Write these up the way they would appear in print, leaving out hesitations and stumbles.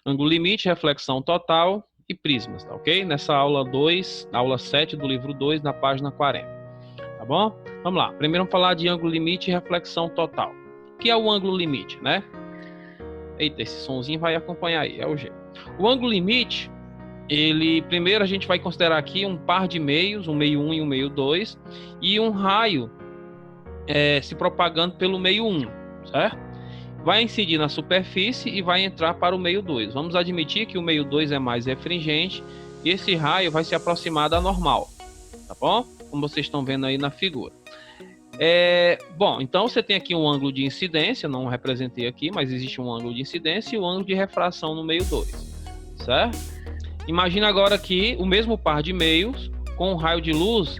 Ângulo limite, reflexão total e prismas, tá ok? Nessa aula 2, aula 7 do livro 2, na página 40, tá bom? Vamos lá, primeiro vamos falar de ângulo limite e reflexão total. O que é o ângulo limite, né? Eita, esse sonzinho vai acompanhar aí, é o G. O ângulo limite, primeiro a gente vai considerar aqui um par de meios, um meio 1 e um meio 2, e um raio se propagando pelo meio 1, certo? Vai incidir na superfície e vai entrar para o meio 2. Vamos admitir que o meio 2 é mais refringente e esse raio vai se aproximar da normal, tá bom? Como vocês estão vendo aí na figura. Bom, então você tem aqui um ângulo de incidência, não representei aqui, mas existe um ângulo de incidência e um ângulo de refração no meio 2, certo? Imagina agora aqui o mesmo par de meios com um raio de luz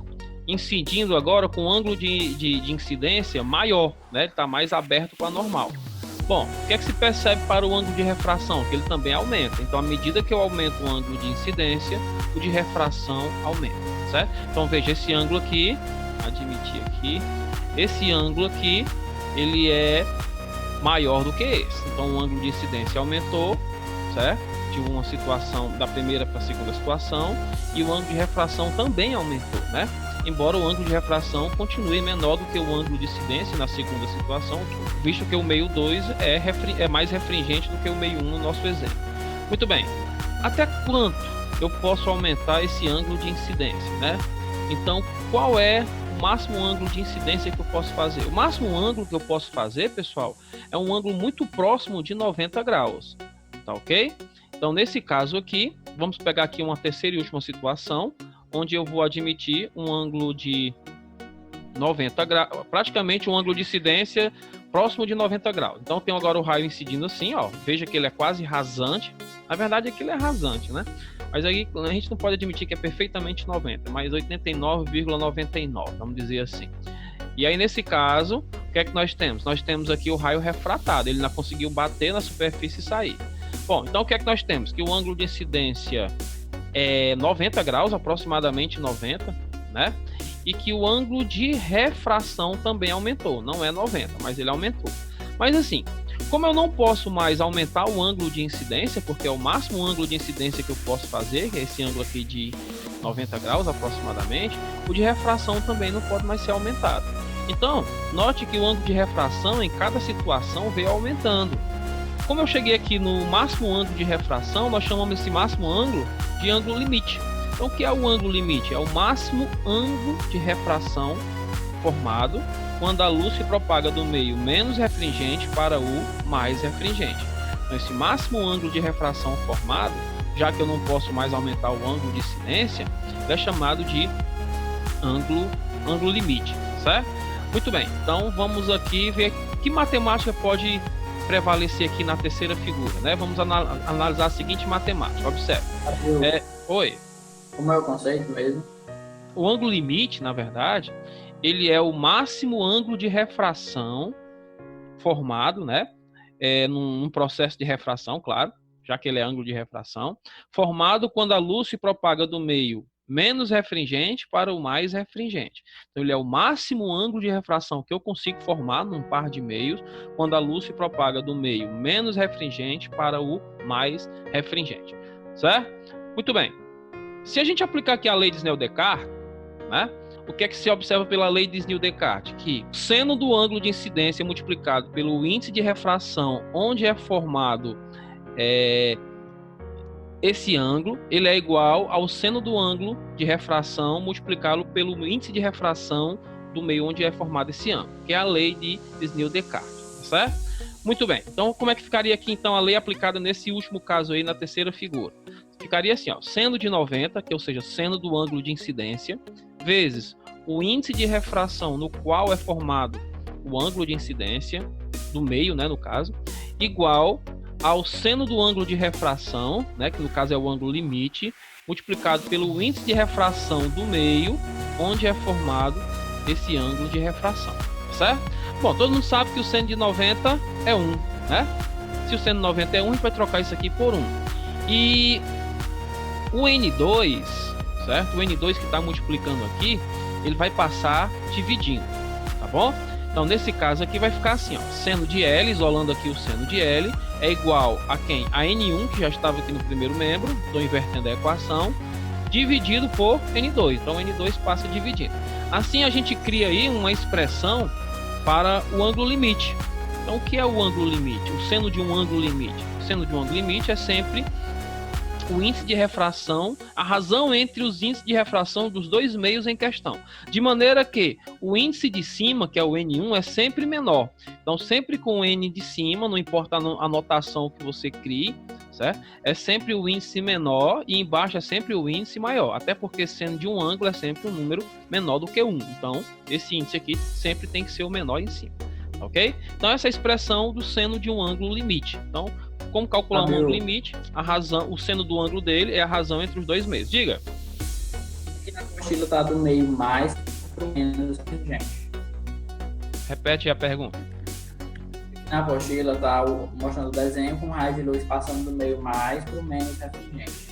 incidindo agora com um ângulo de incidência maior, né? Ele está mais aberto para a normal. Bom, o que é que se percebe para o ângulo de refração? Que ele também aumenta. Então, à medida que eu aumento o ângulo de incidência, o de refração aumenta, certo? Então, veja, esse ângulo aqui, admitir aqui, esse ângulo aqui, ele é maior do que esse. Então, o ângulo de incidência aumentou, certo? De uma situação, da primeira para a segunda situação, e o ângulo de refração também aumentou, né? Embora o ângulo de refração continue menor do que o ângulo de incidência na segunda situação, visto que o meio 2 é mais refringente do que o meio 1 no nosso exemplo. Muito bem, até quanto eu posso aumentar esse ângulo de incidência, né? Então, qual é o máximo ângulo de incidência que eu posso fazer? O máximo ângulo que eu posso fazer, pessoal, é um ângulo muito próximo de 90 graus, tá ok? Então, nesse caso aqui, vamos pegar aqui uma terceira e última situação, onde eu vou admitir um ângulo de 90 graus, praticamente um ângulo de incidência próximo de 90 graus. Então, tem agora o raio incidindo assim, ó. Veja que ele é quase rasante. Na verdade, aquilo é rasante, né? Mas aí a gente não pode admitir que é perfeitamente 90, mas 89,99, vamos dizer assim. E aí, nesse caso, o que é que nós temos? Nós temos aqui o raio refratado. Ele não conseguiu bater na superfície e sair. Bom, então o que é que nós temos? Que o ângulo de incidência é 90 graus, aproximadamente 90, né? E que o ângulo de refração também aumentou. Não é 90, mas ele aumentou. Mas assim, como eu não posso mais aumentar o ângulo de incidência, porque é o máximo ângulo de incidência que eu posso fazer, que é esse ângulo aqui de 90 graus aproximadamente, o de refração também não pode mais ser aumentado. Então, note que o ângulo de refração em cada situação veio aumentando. Como eu cheguei aqui no máximo ângulo de refração, nós chamamos esse máximo ângulo de ângulo limite. Então, o que é o ângulo limite? É o máximo ângulo de refração formado quando a luz se propaga do meio menos refringente para o mais refringente. Então, esse máximo ângulo de refração formado, já que eu não posso mais aumentar o ângulo de incidência, é chamado de ângulo limite, certo? Muito bem, então vamos aqui ver que matemática pode prevalecer aqui na terceira figura, né? Vamos analisar a seguinte matemática. Observe. Oi. Como é o conceito mesmo? O ângulo limite, na verdade, ele é o máximo ângulo de refração formado, né? Num processo de refração, claro, já que ele é ângulo de refração, formado quando a luz se propaga do meio menos refringente para o mais refringente. Então, ele é o máximo ângulo de refração que eu consigo formar num par de meios quando a luz se propaga do meio menos refringente para o mais refringente. Certo? Muito bem. Se a gente aplicar aqui a lei de Snell-Descartes, né? O que é que se observa pela lei de Snell-Descartes? Que o seno do ângulo de incidência multiplicado pelo índice de refração onde é formado esse ângulo, ele é igual ao seno do ângulo de refração multiplicado pelo índice de refração do meio onde é formado esse ângulo, que é a lei de Snell-Descartes, certo? Muito bem, então como é que ficaria aqui então a lei aplicada nesse último caso aí, na terceira figura? Ficaria assim, ó, seno de 90, que ou seja, seno do ângulo de incidência, vezes o índice de refração no qual é formado o ângulo de incidência, do meio, né, no caso, igual ao seno do ângulo de refração, né, que no caso é o ângulo limite, multiplicado pelo índice de refração do meio, onde é formado esse ângulo de refração, certo? Bom, todo mundo sabe que o seno de 90 é 1, né? Se o seno de 90 é 1, a gente vai trocar isso aqui por 1. E o N2, certo? O N2 que está multiplicando aqui, ele vai passar dividindo, tá bom? Então, nesse caso aqui vai ficar assim, ó, seno de L, isolando aqui o seno de L, é igual a quem? A N1, que já estava aqui no primeiro membro, estou invertendo a equação, dividido por N2. Então, N2 passa dividindo. Assim, a gente cria aí uma expressão para o ângulo limite. Então, o que é o ângulo limite? O seno de um ângulo limite. O seno de um ângulo limite é sempre o índice de refração, a razão entre os índices de refração dos dois meios em questão. De maneira que o índice de cima, que é o N1, é sempre menor. Então, sempre com o N de cima, não importa a notação que você crie, certo? É sempre o índice menor e embaixo é sempre o índice maior. Até porque seno de um ângulo é sempre um número menor do que 1. Então, esse índice aqui sempre tem que ser o menor em cima. Ok? Então, essa é a expressão do seno de um ângulo limite. Então, como calcular um ângulo limite? A razão, o seno do ângulo dele é a razão entre os dois meios. Diga. Aqui na apostila está do meio mais para o menos refringente. Repete a pergunta. Na apostila está mostrando o desenho com raio de luz passando do meio mais para o menos refringente.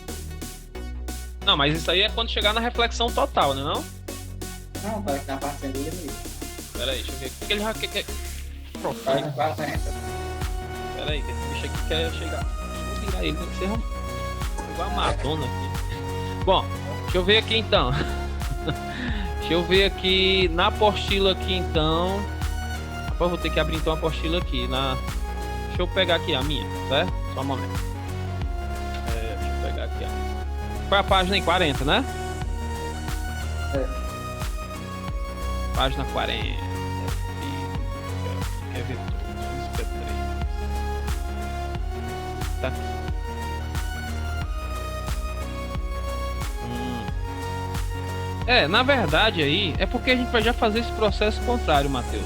Não, mas isso aí é quando chegar na reflexão total, né não? Não, está aqui na parte do limite. Peraí, deixa eu ver. O que ele já quer? Página 40. Peraí, que esse bicho aqui quer chegar. Deixa eu virar ele, tem que ser igual a Madonna aqui. Bom, deixa eu ver aqui então. Deixa eu ver aqui na apostila aqui então. Rapaz, vou ter que abrir então a apostila aqui. Deixa eu pegar aqui a minha, certo? Só um momento. Deixa eu pegar aqui a... Qual é a página em 40, né? Página 40. Quer ver tudo? Tá. Na verdade aí, é porque a gente vai já fazer esse processo contrário, Matheus.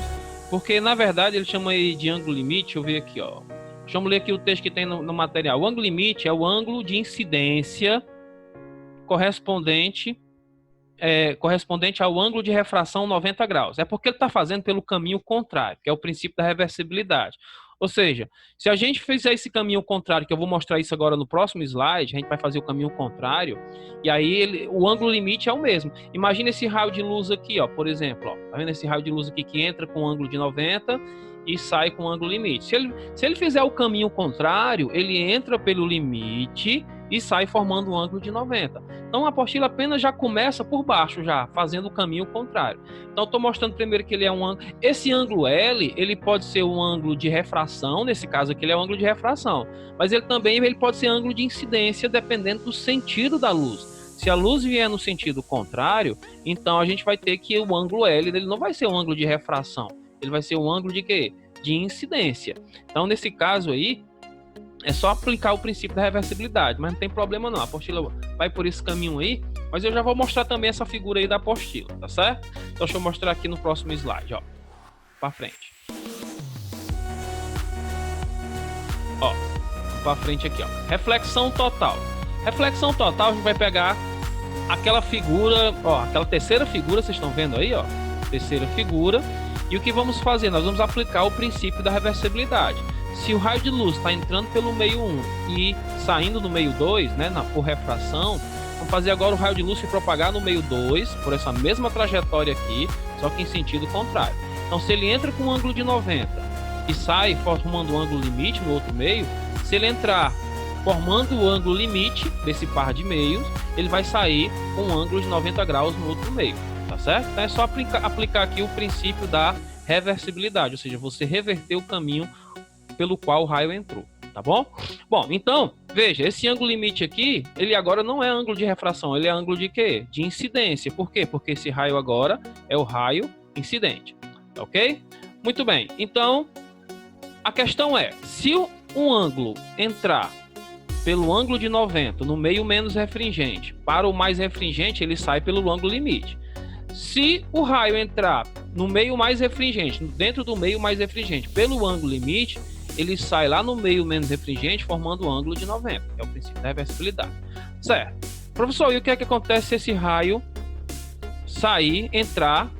Porque, na verdade, ele chama aí de ângulo limite. Deixa eu ver aqui, ó. Deixa eu ler aqui o texto que tem no material. O ângulo limite é o ângulo de incidência correspondente ao ângulo de refração 90 graus. É porque ele está fazendo pelo caminho contrário, que é o princípio da reversibilidade. Ou seja, se a gente fizer esse caminho contrário, que eu vou mostrar isso agora no próximo slide, a gente vai fazer o caminho contrário, e aí o ângulo limite é o mesmo. Imagina esse raio de luz aqui, ó, por exemplo, ó, tá vendo esse raio de luz aqui que entra com um ângulo de 90 e sai com um ângulo limite. Se ele fizer o caminho contrário, ele entra pelo limite e sai formando um ângulo de 90. Então a apostila apenas já começa por baixo, já fazendo o caminho contrário. Então estou mostrando primeiro que ele é um ângulo. Esse ângulo L, ele pode ser um ângulo de refração, nesse caso aqui ele é um ângulo de refração, mas ele também pode ser ângulo de incidência dependendo do sentido da luz. Se a luz vier no sentido contrário, então a gente vai ter que o ângulo L dele não vai ser um ângulo de refração, ele vai ser um ângulo de quê? De incidência. Então nesse caso aí, é só aplicar o princípio da reversibilidade, mas não tem problema não, a apostila vai por esse caminho aí, mas eu já vou mostrar também essa figura aí da apostila, tá certo? Então deixa eu mostrar aqui no próximo slide, ó, para frente. Ó, para frente aqui, ó, reflexão total. Reflexão total, a gente vai pegar aquela figura, ó, aquela terceira figura, vocês estão vendo aí, ó, terceira figura, e o que vamos fazer? Nós vamos aplicar o princípio da reversibilidade. Se o raio de luz está entrando pelo meio 1 e saindo no meio 2, né, por refração, vamos fazer agora o raio de luz se propagar no meio 2, por essa mesma trajetória aqui, só que em sentido contrário. Então, se ele entra com um ângulo de 90 e sai formando um ângulo limite no outro meio, se ele entrar formando o ângulo limite desse par de meios, ele vai sair com um ângulo de 90 graus no outro meio, tá certo? Então, é só aplicar aqui o princípio da reversibilidade, ou seja, você reverter o caminho pelo qual o raio entrou, tá bom? Bom, então, veja, esse ângulo limite aqui, ele agora não é ângulo de refração, ele é ângulo de quê? De incidência. Por quê? Porque esse raio agora é o raio incidente, ok? Muito bem, então, a questão é, se um ângulo entrar pelo ângulo de 90, no meio menos refringente, para o mais refringente, ele sai pelo ângulo limite. Se o raio entrar no meio mais refringente, dentro do meio mais refringente, pelo ângulo limite, ele sai lá no meio menos refringente, formando o ângulo de 90, que é o princípio da reversibilidade. Certo. Professor, e o que é que acontece se esse raio entrar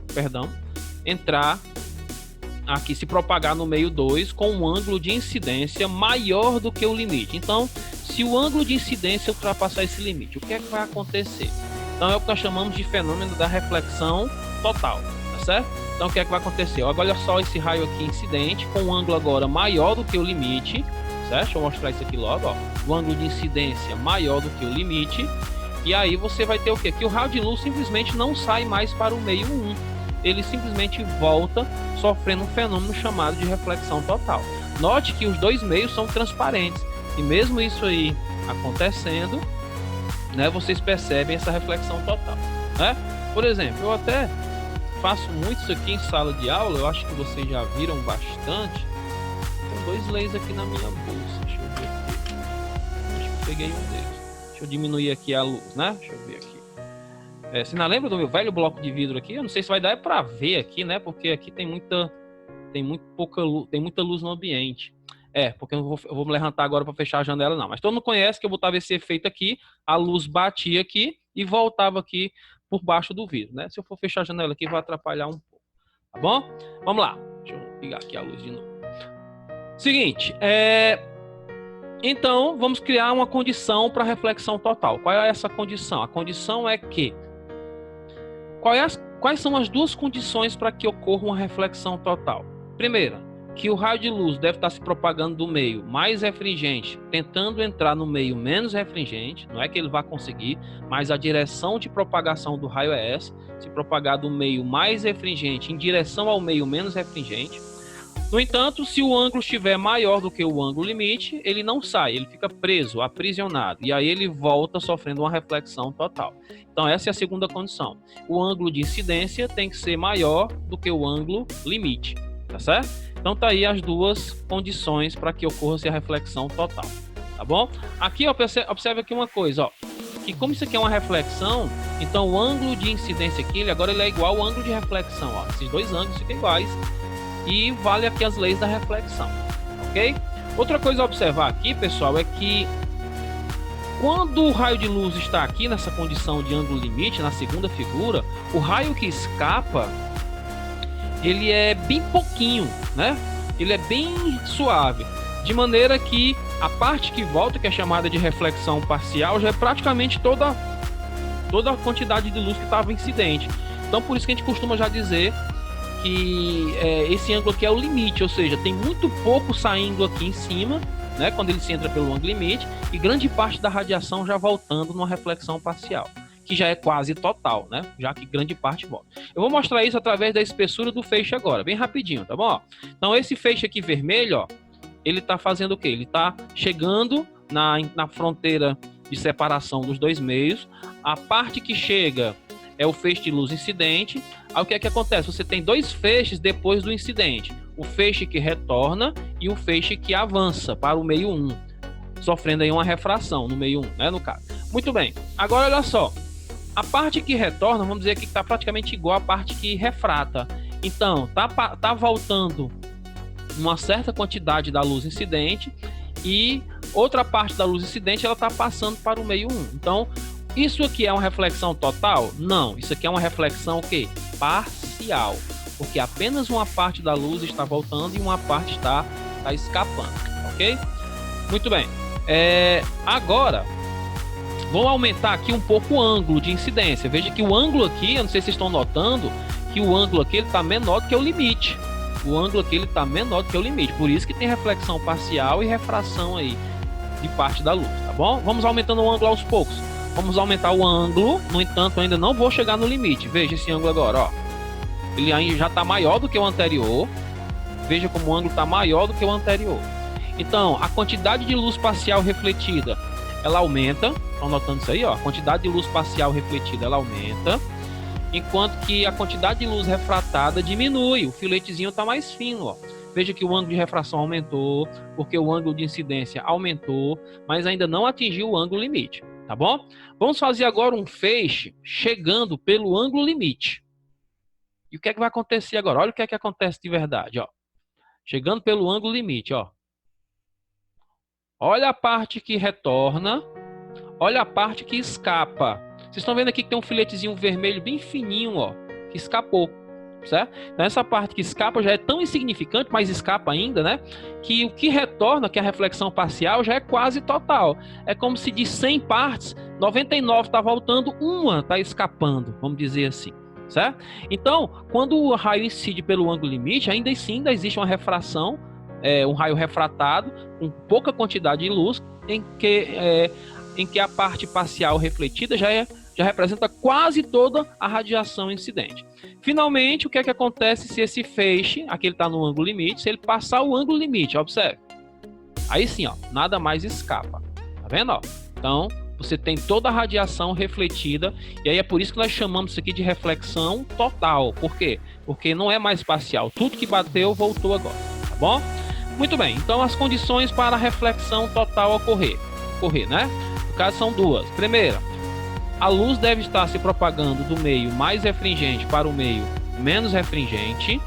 aqui, se propagar no meio 2 com um ângulo de incidência maior do que o limite? Então, se o ângulo de incidência ultrapassar esse limite, o que é que vai acontecer? Então, é o que nós chamamos de fenômeno da reflexão total, tá certo? Então, o que é que vai acontecer? Olha só esse raio aqui incidente, com um ângulo agora maior do que o limite, certo? Deixa eu mostrar isso aqui logo, ó. O ângulo de incidência maior do que o limite. E aí você vai ter o quê? Que o raio de luz simplesmente não sai mais para o meio 1. Ele simplesmente volta sofrendo um fenômeno chamado de reflexão total. Note que os dois meios são transparentes. E mesmo isso aí acontecendo, né, vocês percebem essa reflexão total, né? Por exemplo, eu até faço muito isso aqui em sala de aula, eu acho que vocês já viram bastante. Tem 2 lasers aqui na minha bolsa, deixa eu ver aqui. Acho que peguei um deles. Deixa eu diminuir aqui a luz, né? Deixa eu ver aqui. Você não lembra do meu velho bloco de vidro aqui? Eu não sei se vai dar para ver aqui, né? Porque aqui tem muita luz, tem muita luz no ambiente. Porque eu vou me levantar agora para fechar a janela, não. Mas todo mundo conhece que eu botava esse efeito aqui, a luz batia aqui e voltava aqui por baixo do vidro, né? Se eu for fechar a janela aqui, vai atrapalhar um pouco, tá bom? Vamos lá. Deixa eu ligar aqui a luz de novo. Seguinte, então vamos criar uma condição para reflexão total. Qual é essa condição? A condição é que quais são as 2 condições para que ocorra uma reflexão total? Primeira, que o raio de luz deve estar se propagando do meio mais refringente, tentando entrar no meio menos refringente. Não é que ele vá conseguir, mas a direção de propagação do raio é essa: se propagar do meio mais refringente em direção ao meio menos refringente. No entanto, se o ângulo estiver maior do que o ângulo limite, ele não sai, ele fica preso, aprisionado, e aí ele volta sofrendo uma reflexão total. Então essa é a segunda condição. O ângulo de incidência tem que ser maior do que o ângulo limite, tá certo? Então tá aí as 2 condições para que ocorra a reflexão total, tá bom? Aqui, ó, observe aqui uma coisa, ó, que como isso aqui é uma reflexão, então o ângulo de incidência aqui, agora ele é igual ao ângulo de reflexão, ó. Esses 2 ângulos ficam iguais e vale aqui as leis da reflexão, ok? Outra coisa a observar aqui, pessoal, é que quando o raio de luz está aqui nessa condição de ângulo limite, na segunda figura, o raio que escapa, ele é bem pouquinho, né? Ele é bem suave, de maneira que a parte que volta, que é chamada de reflexão parcial, já é praticamente toda a quantidade de luz que estava incidente. Então, por isso que a gente costuma já dizer que esse ângulo aqui é o limite, ou seja, tem muito pouco saindo aqui em cima, né, quando ele se entra pelo ângulo limite, e grande parte da radiação já voltando numa reflexão parcial, que já é quase total, né? Já que grande parte volta. Eu vou mostrar isso através da espessura do feixe agora, bem rapidinho, tá bom? Então esse feixe aqui vermelho, ó, ele tá fazendo o quê? Ele tá chegando na fronteira de separação dos 2 meios. A parte que chega é o feixe de luz incidente. Aí o que é que acontece? Você tem 2 feixes depois do incidente. O feixe que retorna e o feixe que avança para o meio 1, sofrendo aí uma refração no meio 1, né, no caso. Muito bem. Agora olha só. A parte que retorna, vamos dizer que está praticamente igual à parte que refrata. Então, tá voltando uma certa quantidade da luz incidente e outra parte da luz incidente ela está passando para o meio 1. Então, isso aqui é uma reflexão total? Não. Isso aqui é uma reflexão o quê? Parcial. Porque apenas uma parte da luz está voltando e uma parte está escapando. Ok? Muito bem. Agora, vamos aumentar aqui um pouco o ângulo de incidência. Veja que o ângulo aqui, eu não sei se vocês estão notando, que o ângulo aqui está menor do que o limite. O ângulo aqui está menor do que o limite. Por isso que tem reflexão parcial e refração aí de parte da luz, tá bom? Vamos aumentando o ângulo aos poucos. Vamos aumentar o ângulo, no entanto, ainda não vou chegar no limite. Veja esse ângulo agora, ó. Ele ainda já está maior do que o anterior. Veja como o ângulo está maior do que o anterior. Então, a quantidade de luz parcial refletida, ela aumenta. Estão notando isso aí, ó? A quantidade de luz parcial refletida, ela aumenta. Enquanto que a quantidade de luz refratada diminui. O filetezinho está mais fino, ó. Veja que o ângulo de refração aumentou, porque o ângulo de incidência aumentou, mas ainda não atingiu o ângulo limite, tá bom? Vamos fazer agora um feixe chegando pelo ângulo limite. E o que é que vai acontecer agora? Olha o que é que acontece de verdade, ó. Chegando pelo ângulo limite, ó. Olha a parte que retorna, olha a parte que escapa. Vocês estão vendo aqui que tem um filetezinho vermelho bem fininho, ó, que escapou, certo? Então essa parte que escapa já é tão insignificante, mas escapa ainda, né? Que o que retorna, que é a reflexão parcial, já é quase total. É como se de 100 partes, 99 está voltando, uma está escapando, vamos dizer assim, certo? Então, quando o raio incide pelo ângulo limite, ainda existe uma refração, um raio refratado, com pouca quantidade de luz, em que a parte parcial refletida já representa quase toda a radiação incidente. Finalmente, o que é que acontece se esse feixe, aqui ele está no ângulo limite, se ele passar o ângulo limite, observe. Aí sim, ó, nada mais escapa. Tá vendo? Ó? Então, você tem toda a radiação refletida, e aí é por isso que nós chamamos isso aqui de reflexão total. Por quê? Porque não é mais parcial. Tudo que bateu, voltou agora. Tá bom? Muito bem. Então, as condições para a reflexão total ocorrer, né? No caso, são duas. Primeira, a luz deve estar se propagando do meio mais refringente para o meio menos refringente.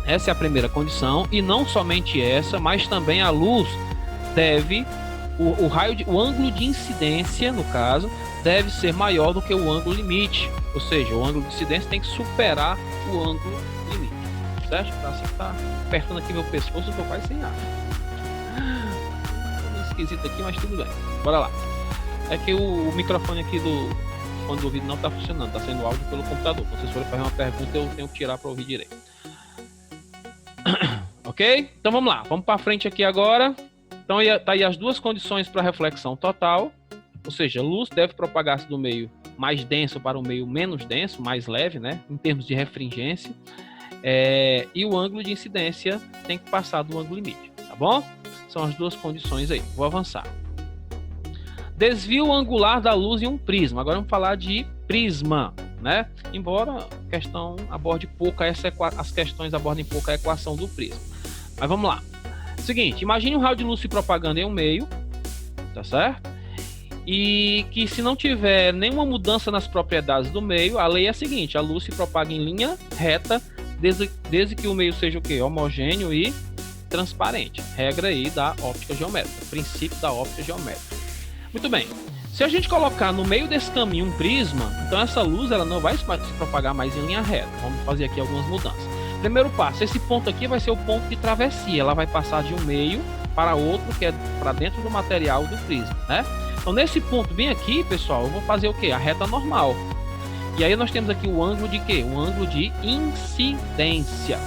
Essa é a primeira condição. E não somente essa, mas também a luz deve... O ângulo de incidência, no caso, deve ser maior do que o ângulo limite. Ou seja, o ângulo de incidência tem que superar o ângulo limite. Certo? Assim tá apertando aqui meu pescoço, eu tô quase sem ar. Tô meio esquisito aqui, mas tudo bem. Bora lá. É que o microfone aqui do fone do ouvido não tá funcionando, tá sendo áudio pelo computador. Se vocês forem fazer uma pergunta, eu tenho que tirar para ouvir direito. Ok? Então vamos lá, vamos para frente aqui agora. Então tá aí as duas condições para reflexão total, ou seja, a luz deve propagar-se do meio mais denso para o meio menos denso, mais leve, né, em termos de refringência, e o ângulo de incidência tem que passar do ângulo limite, tá bom? São as duas condições aí. Vou avançar. Desvio angular da luz em um prisma. Agora vamos falar de prisma, né? Embora a questão aborde pouco, as questões abordem pouco a equação do prisma. Mas vamos lá. Seguinte, imagine um raio de luz se propagando em um meio, tá certo? E que se não tiver nenhuma mudança nas propriedades do meio, a lei é a seguinte: a luz se propaga em linha reta, desde que o meio seja o quê? Homogêneo e transparente. Regra aí da óptica geométrica, princípio da óptica geométrica. Muito bem. Se a gente colocar no meio desse caminho um prisma, então essa luz ela não vai se propagar mais em linha reta. Vamos fazer aqui algumas mudanças. Primeiro passo, esse ponto aqui vai ser o ponto de travessia. Ela vai passar de um meio para outro, que é para dentro do material do prisma, né? Então, nesse ponto bem aqui, pessoal, eu vou fazer o quê? A reta normal. E aí nós temos aqui o ângulo de quê? O ângulo de incidência.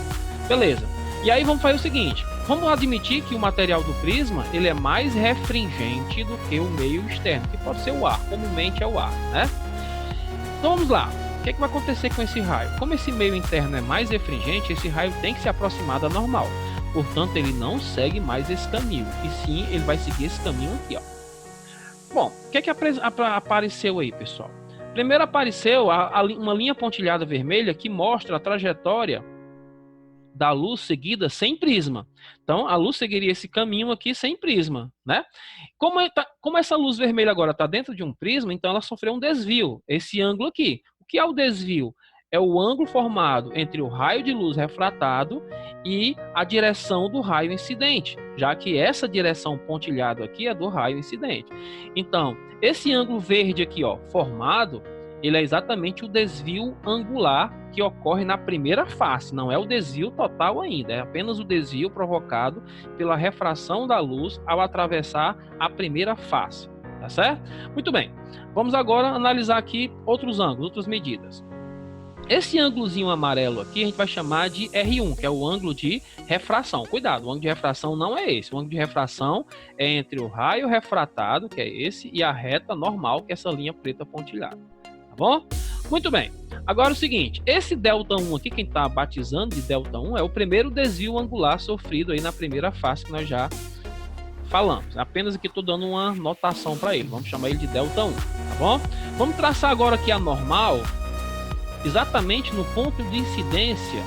Beleza. E aí vamos fazer o seguinte. Vamos admitir que o material do prisma ele é mais refringente do que o meio externo, que pode ser o ar, comumente é o ar, né? Então vamos lá. O que vai acontecer com esse raio? Como esse meio interno é mais refringente, esse raio tem que se aproximar da normal. Portanto, ele não segue mais esse caminho, e sim ele vai seguir esse caminho aqui, ó. Bom, o que apareceu aí, pessoal? Primeiro apareceu uma linha pontilhada vermelha que mostra a trajetória da luz seguida sem prisma. Então, a luz seguiria esse caminho aqui sem prisma, né? Como essa luz vermelha agora está dentro de um prisma, então ela sofreu um desvio, esse ângulo aqui. O que é o desvio? É o ângulo formado entre o raio de luz refratado e a direção do raio incidente, já que essa direção pontilhada aqui é do raio incidente. Então, esse ângulo verde aqui, ó, formado, ele é exatamente o desvio angular que ocorre na primeira face, não é o desvio total ainda, é apenas o desvio provocado pela refração da luz ao atravessar a primeira face, tá certo? Muito bem, vamos agora analisar aqui outros ângulos, outras medidas. Esse ângulozinho amarelo aqui a gente vai chamar de R1, que é o ângulo de refração. Cuidado, o ângulo de refração não é esse. O ângulo de refração é entre o raio refratado, que é esse, e a reta normal, que é essa linha preta pontilhada. Tá bom? Muito bem. Agora o seguinte, esse ΔI aqui, quem está batizando de ΔI, é o primeiro desvio angular sofrido aí na primeira face que nós já falamos. Apenas aqui estou dando uma notação para ele. Vamos chamar ele de ΔI, tá bom? Vamos traçar agora aqui a normal, exatamente no ponto de incidência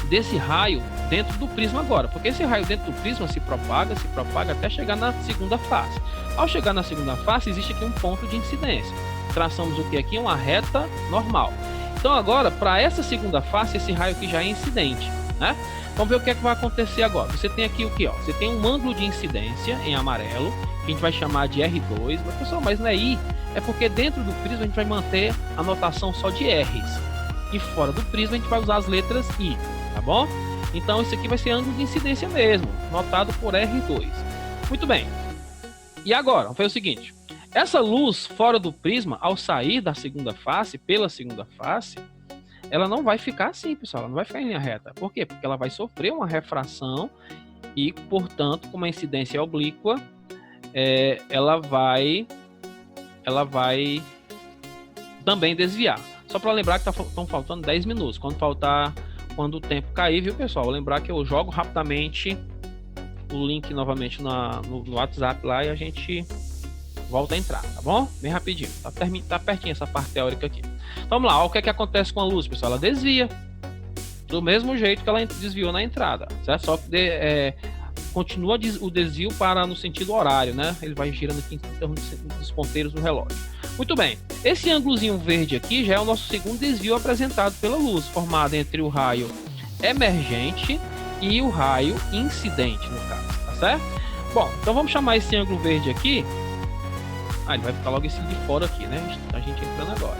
desse raio dentro do prisma agora, porque esse raio dentro do prisma se propaga até chegar na segunda face. Ao chegar na segunda face, existe aqui um ponto de incidência. Traçamos o que aqui? Uma reta normal. Então agora, para essa segunda face, esse raio aqui já é incidente, né? Vamos ver o que é que vai acontecer agora. Você tem aqui o que? Você tem um ângulo de incidência em amarelo, que a gente vai chamar de R2. Mas pessoal, mas não é I, é porque dentro do prisma a gente vai manter a notação só de R's. E fora do prisma a gente vai usar as letras I, tá bom? Então isso aqui vai ser ângulo de incidência mesmo, notado por R2. Muito bem. E agora, vamos fazer o seguinte. Essa luz fora do prisma, ao sair da segunda face, pela segunda face, ela não vai ficar assim, pessoal, ela não vai ficar em linha reta. Por quê? Porque ela vai sofrer uma refração e, portanto, com uma incidência oblíqua, ela vai também desviar. Só para lembrar que estão faltando 10 minutos. Quando o tempo cair, viu, pessoal? Vou lembrar que eu jogo rapidamente o link novamente no WhatsApp lá e a gente volta a entrar, tá bom? Bem rapidinho. Tá pertinho essa parte teórica aqui. Vamos lá, o que é que acontece com a luz, pessoal? Ela desvia do mesmo jeito que ela desviou na entrada, certo? Só que continua o desvio no sentido horário, né? Ele vai girando aqui em torno dos ponteiros do relógio. Muito bem. Esse ângulozinho verde aqui já é o nosso segundo desvio apresentado pela luz, formado entre o raio emergente e o raio incidente, no caso, tá certo? Bom, então vamos chamar esse ângulo verde aqui. Ele vai ficar logo esse de fora aqui, né? A gente entrando agora.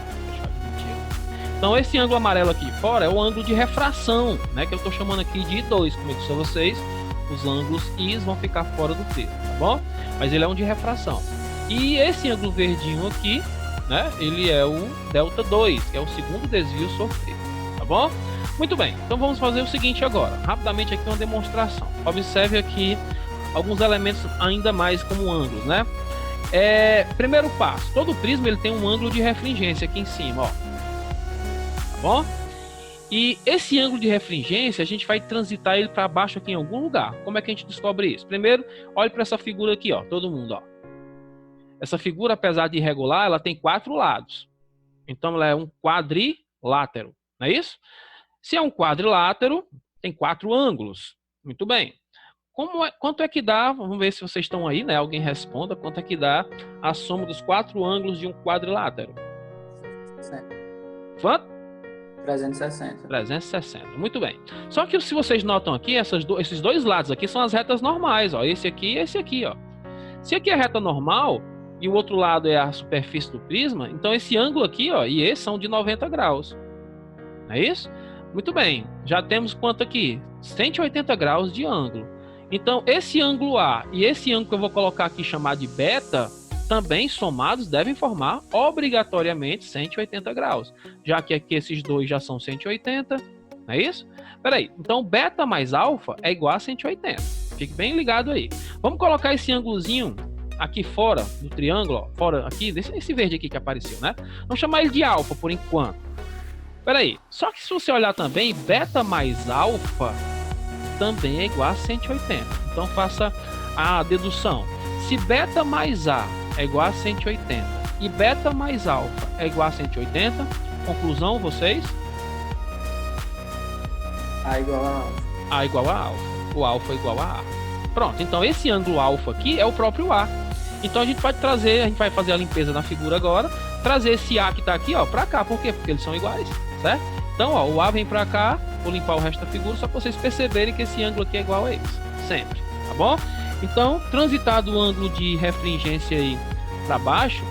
Então esse ângulo amarelo aqui de fora é o ângulo de refração, né? Que eu estou chamando aqui de I2, como eu disse a vocês. Os ângulos Is vão ficar fora do prisma, tá bom? Mas ele é um de refração. E esse ângulo verdinho aqui, né? Ele é o delta 2, que é o segundo desvio sofrido, tá bom? Muito bem, então vamos fazer o seguinte agora. Rapidamente aqui uma demonstração. Observe aqui alguns elementos ainda mais como ângulos, né? Primeiro passo, todo prisma ele tem um ângulo de refringência aqui em cima, ó. Tá bom? E esse ângulo de refringência, a gente vai transitar ele para baixo aqui em algum lugar. Como é que a gente descobre isso? Primeiro, olhe para essa figura aqui, ó, todo mundo, ó. Essa figura, apesar de irregular, ela tem 4 lados. Então, ela é um quadrilátero, não é isso? Se é um quadrilátero, tem 4 ângulos. Muito bem. Quanto é que dá? Vamos ver se vocês estão aí, né? Alguém responda. Quanto é que dá a soma dos 4 ângulos de um quadrilátero? 100. Quanto? 360. 360. Muito bem. Só que se vocês notam aqui, esses dois lados aqui são as retas normais, ó. Esse aqui e esse aqui, ó. Se aqui é a reta normal e o outro lado é a superfície do prisma, então esse ângulo aqui, ó, e esse são de 90 graus. Não é isso? Muito bem. Já temos quanto aqui? 180 graus de ângulo. Então, esse ângulo A e esse ângulo que eu vou colocar aqui chamado de beta, também somados devem formar obrigatoriamente 180 graus, já que aqui esses dois já são 180, não é isso? Peraí, então beta mais alfa é igual a 180, fique bem ligado aí. Vamos colocar esse ângulozinho aqui fora do triângulo, ó, fora aqui, esse verde aqui que apareceu, né? Vamos chamar ele de alfa por enquanto. Peraí, só que se você olhar também, beta mais alfa também é igual a 180, então faça a dedução. Se beta mais A é igual a 180 e beta mais alfa é igual a 180, conclusão, vocês? A igual a alfa. A igual a alfa. O alfa é igual a A. Pronto, então esse ângulo alfa aqui é o próprio A. Então a gente pode trazer, a gente vai fazer a limpeza na figura agora, trazer esse A que está aqui, ó, para cá. Por quê? Porque eles são iguais, certo? Então, ó, o A vem para cá, vou limpar o resto da figura só para vocês perceberem que esse ângulo aqui é igual a esse, sempre, tá bom? Então, transitado o ângulo de refringência aí para baixo,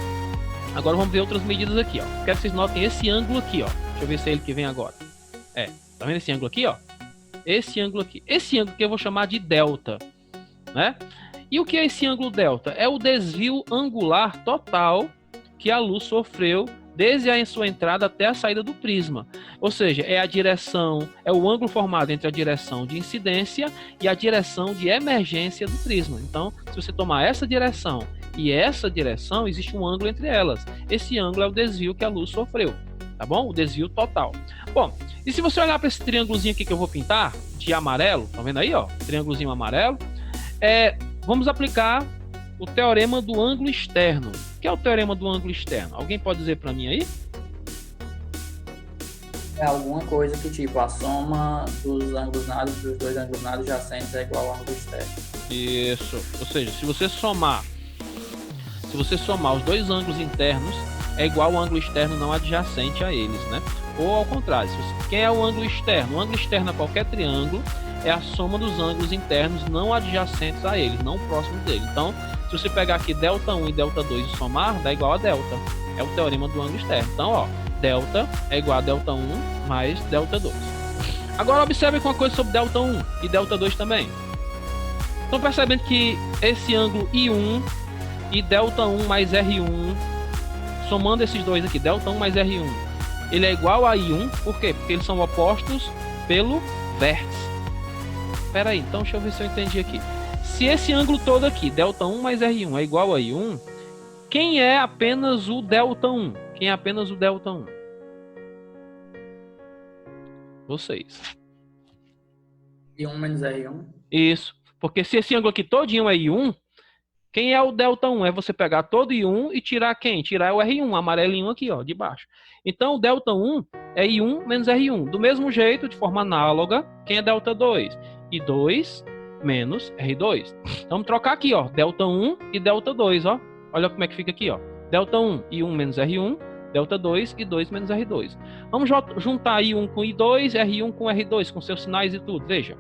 agora vamos ver outras medidas aqui, ó. Quero que vocês notem esse ângulo aqui, ó. Deixa eu ver se é ele que vem agora. Tá vendo esse ângulo aqui, ó? Esse ângulo aqui. Esse ângulo que eu vou chamar de delta, né? E o que é esse ângulo delta? É o desvio angular total que a luz sofreu desde a sua entrada até a saída do prisma. Ou seja, é a direção, é o ângulo formado entre a direção de incidência e a direção de emergência do prisma. Então, se você tomar essa direção e essa direção, existe um ângulo entre elas. Esse ângulo é o desvio que a luz sofreu, tá bom? O desvio total. Bom, e se você olhar para esse triângulozinho aqui que eu vou pintar, de amarelo, tá vendo aí, ó? Triângulozinho amarelo. Vamos aplicar o teorema do ângulo externo. O que é o teorema do ângulo externo? Alguém pode dizer para mim aí? É alguma coisa que tipo a soma dos ângulos nados, dos dois ângulos nados adjacentes é igual ao ângulo externo. Isso. Ou seja, se você somar os dois ângulos internos, é igual ao ângulo externo não adjacente a eles, né? Ou ao contrário, quem é o ângulo externo? O ângulo externo a qualquer triângulo é a soma dos ângulos internos não adjacentes a eles, não próximos dele. Então, se você pegar aqui delta 1 e delta 2 e somar, dá igual a delta. É o teorema do ângulo externo. Então, ó, delta é igual a delta 1 mais delta 2. Agora, observe uma coisa sobre delta 1 e delta 2 também. Estão percebendo que esse ângulo I1 e ΔI mais RI, somando esses dois aqui, ΔI mais RI, ele é igual a I1, por quê? Porque eles são opostos pelo vértice. Espera aí, então deixa eu ver se eu entendi aqui. Se esse ângulo todo aqui, ΔI mais RI, é igual a I1, quem é apenas o ΔI? Quem é apenas o ΔI? Vocês. I1 menos R1. Isso. Porque se esse ângulo aqui todinho é I1, quem é o ΔI? É você pegar todo I1 e tirar quem? Tirar o R1, amarelinho aqui, ó, de baixo. Então, o ΔI é I1 menos R1. Do mesmo jeito, de forma análoga, quem é ΔI? I2 menos R2. Então, vamos trocar aqui, ó, ΔI e ΔI, ó. Olha como é que fica aqui, ó. ΔI, I1 menos R1, ΔI, I2 menos R2. Vamos juntar I1 com I2, R1 com R2, com seus sinais e tudo. Veja.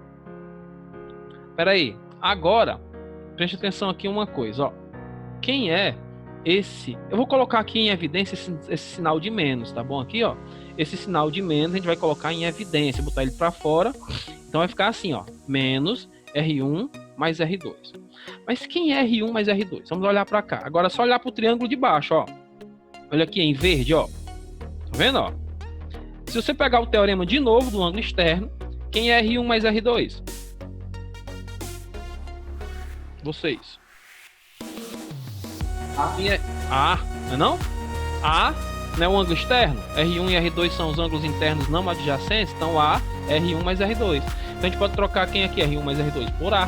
Espera aí. Agora, preste atenção aqui uma coisa, ó. Quem é esse? Eu vou colocar aqui em evidência esse sinal de menos, tá bom? Aqui, ó. Esse sinal de menos a gente vai colocar em evidência, botar ele para fora. Então vai ficar assim, ó. Menos R1 mais R2. Mas quem é R1 mais R2? Vamos olhar para cá. Agora é só olhar para o triângulo de baixo, ó. Olha aqui em verde, ó. Tá vendo, ó? Se você pegar o teorema de novo do ângulo externo, quem é R1 mais R2? Vocês. Quem é A, não é não? A não é o ângulo externo. R1 e R2 são os ângulos internos não adjacentes. Então A, R1 mais R2. Então a gente pode trocar quem aqui, R1 mais R2, por A.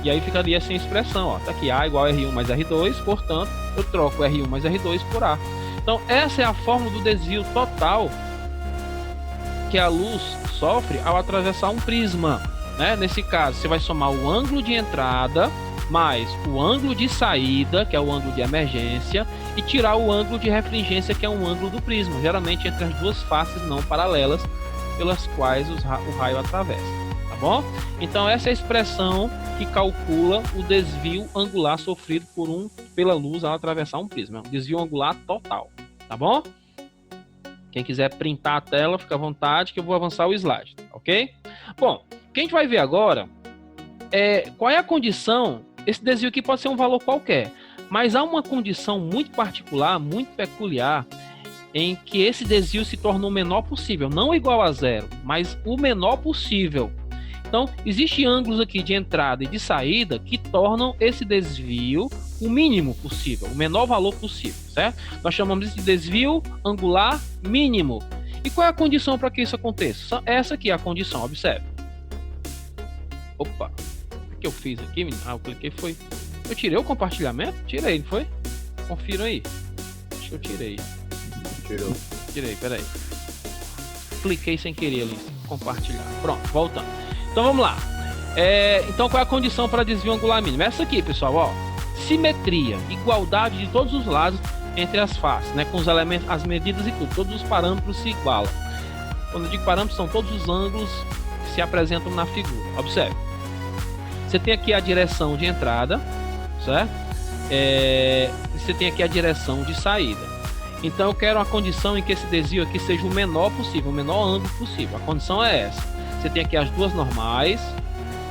E aí ficaria assim a expressão, ó. Tá aqui A igual a R1 mais R2, portanto, eu troco R1 mais R2 por A. Então essa é a fórmula do desvio total que a luz sofre ao atravessar um prisma, né? Nesse caso, você vai somar o ângulo de entrada mais o ângulo de saída, que é o ângulo de emergência, e tirar o ângulo de refringência, que é um ângulo do prisma, geralmente entre as duas faces não paralelas pelas quais o raio atravessa, tá bom? Então essa é a expressão que calcula o desvio angular sofrido pela luz ao atravessar um prisma, um desvio angular total, tá bom? Quem quiser printar a tela, fica à vontade que eu vou avançar o slide, ok? Bom, o que a gente vai ver agora é qual é a condição. Esse desvio aqui pode ser um valor qualquer, mas há uma condição muito particular, muito peculiar, em que esse desvio se torna o menor possível, não igual a zero, mas o menor possível. Então, existem ângulos aqui de entrada e de saída que tornam esse desvio o mínimo possível, o menor valor possível, certo? Nós chamamos isso de desvio angular mínimo. E qual é a condição para que isso aconteça? Essa aqui é a condição, observe. Opa! Que eu fiz aqui, menino? Eu cliquei, foi. Eu tirei o compartilhamento? Tirei, não foi? Confiram aí. Acho que eu tirei. Tirou. Tirei, peraí. Cliquei sem querer ali, compartilhar. Pronto, voltando. Então vamos lá. Então qual é a condição para desvio angular mínimo? Essa aqui, pessoal, ó. Simetria, igualdade de todos os lados entre as faces, né? Com os elementos, as medidas e tudo. Todos os parâmetros se igualam. Quando eu digo parâmetros, são todos os ângulos que se apresentam na figura. Observe. Você tem aqui a direção de entrada, certo? Você tem aqui a direção de saída. Então eu quero uma condição em que esse desvio aqui seja o menor possível, o menor ângulo possível. A condição é essa. Você tem aqui as duas normais,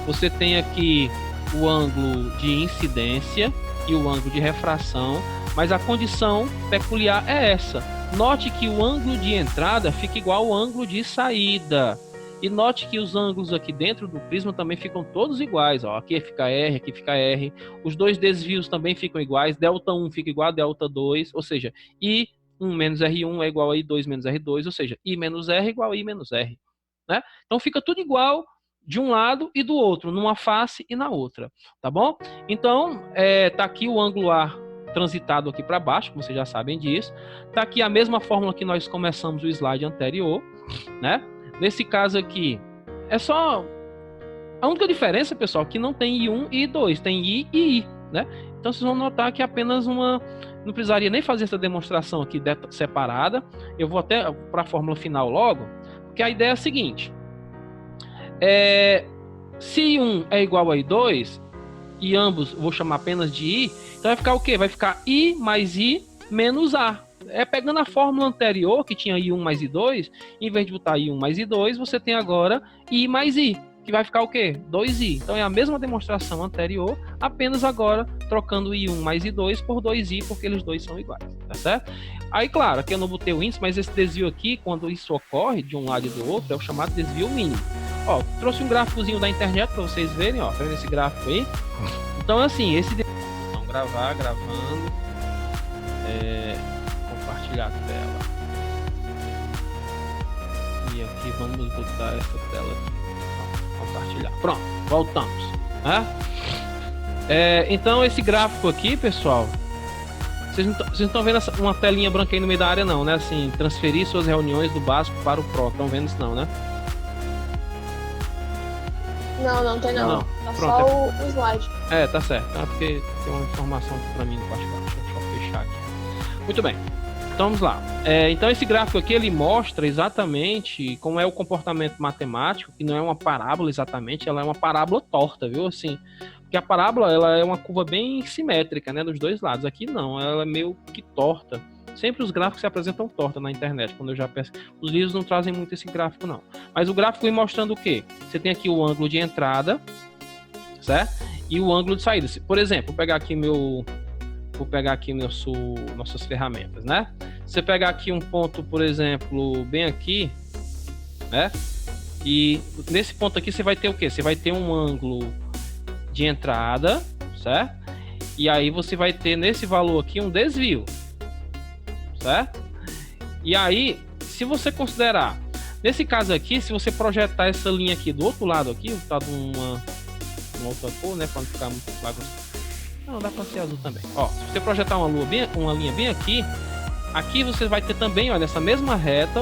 você tem aqui o ângulo de incidência e o ângulo de refração, mas a condição peculiar é essa. Note que o ângulo de entrada fica igual ao ângulo de saída. E note que os ângulos aqui dentro do prisma também ficam todos iguais. Ó. Aqui fica R, aqui fica R. Os dois desvios também ficam iguais. ΔI fica igual a ΔI, ou seja, I1 menos R1 é igual a I2 menos R2, ou seja, I menos R é igual a I menos R. Né? Então fica tudo igual de um lado e do outro, numa face e na outra. Tá bom? Então, tá aqui o angular transitado aqui para baixo, como vocês já sabem disso. Tá aqui a mesma fórmula que nós começamos o slide anterior, né? Nesse caso aqui, é só... A única diferença, pessoal, é que não tem I1 e I2, tem I e I, né? Então, vocês vão notar que apenas uma... Não precisaria nem fazer essa demonstração aqui separada. Eu vou até para a fórmula final logo, porque a ideia é a seguinte. Se I1 é igual a I2, e ambos vou chamar apenas de I, então vai ficar o quê? Vai ficar I mais I menos A. Pegando a fórmula anterior, que tinha I1 mais I2, em vez de botar I1 mais I2, você tem agora I mais I. que vai ficar o quê? 2i. Então é a mesma demonstração anterior, apenas agora trocando i1 mais i2 por 2i, porque eles dois são iguais, tá certo? Aí, claro, aqui eu não botei o índice, mas esse desvio aqui, quando isso ocorre de um lado e do outro, é o chamado desvio mínimo. Ó, trouxe um gráficozinho da internet para vocês verem, ó, tá vendo esse gráfico aí? Então, assim, esse desvio... Então, gravando, compartilhar a tela. E aqui vamos botar essa tela aqui, compartilhar. Pronto, voltamos, né? Então, esse gráfico aqui, pessoal, vocês não estão vendo uma telinha branca aí no meio da área, não, né? Assim, transferir suas reuniões do básico para o Pro. Estão vendo isso, não, né? Não tem não. Tá Pronto, só o slide. Tá certo. É porque tem uma informação para mim no particular. Deixa eu só fechar aqui. Muito bem. Então vamos lá. Então esse gráfico aqui, ele mostra exatamente como é o comportamento matemático, que não é uma parábola exatamente, ela é uma parábola torta, viu? Assim, porque a parábola, ela é uma curva bem simétrica, né, dos dois lados. Aqui não, ela é meio que torta. Sempre os gráficos se apresentam torta na internet, quando eu já peço. Os livros não trazem muito esse gráfico, não. Mas o gráfico vem mostrando o quê? Você tem aqui o ângulo de entrada, certo? E o ângulo de saída. Por exemplo, vou pegar aqui nossas ferramentas, né? Você pegar aqui um ponto, por exemplo, bem aqui, né? E nesse ponto aqui você vai ter o quê? Você vai ter um ângulo de entrada, certo? E aí você vai ter nesse valor aqui um desvio, certo? E aí, se você considerar, nesse caso aqui, se você projetar essa linha aqui do outro lado aqui, tá de uma outra cor, né, para não ficar muito bagunçado. Não, dá para ser azul também. Ó, se você projetar uma linha bem aqui você vai ter também, olha, essa mesma reta,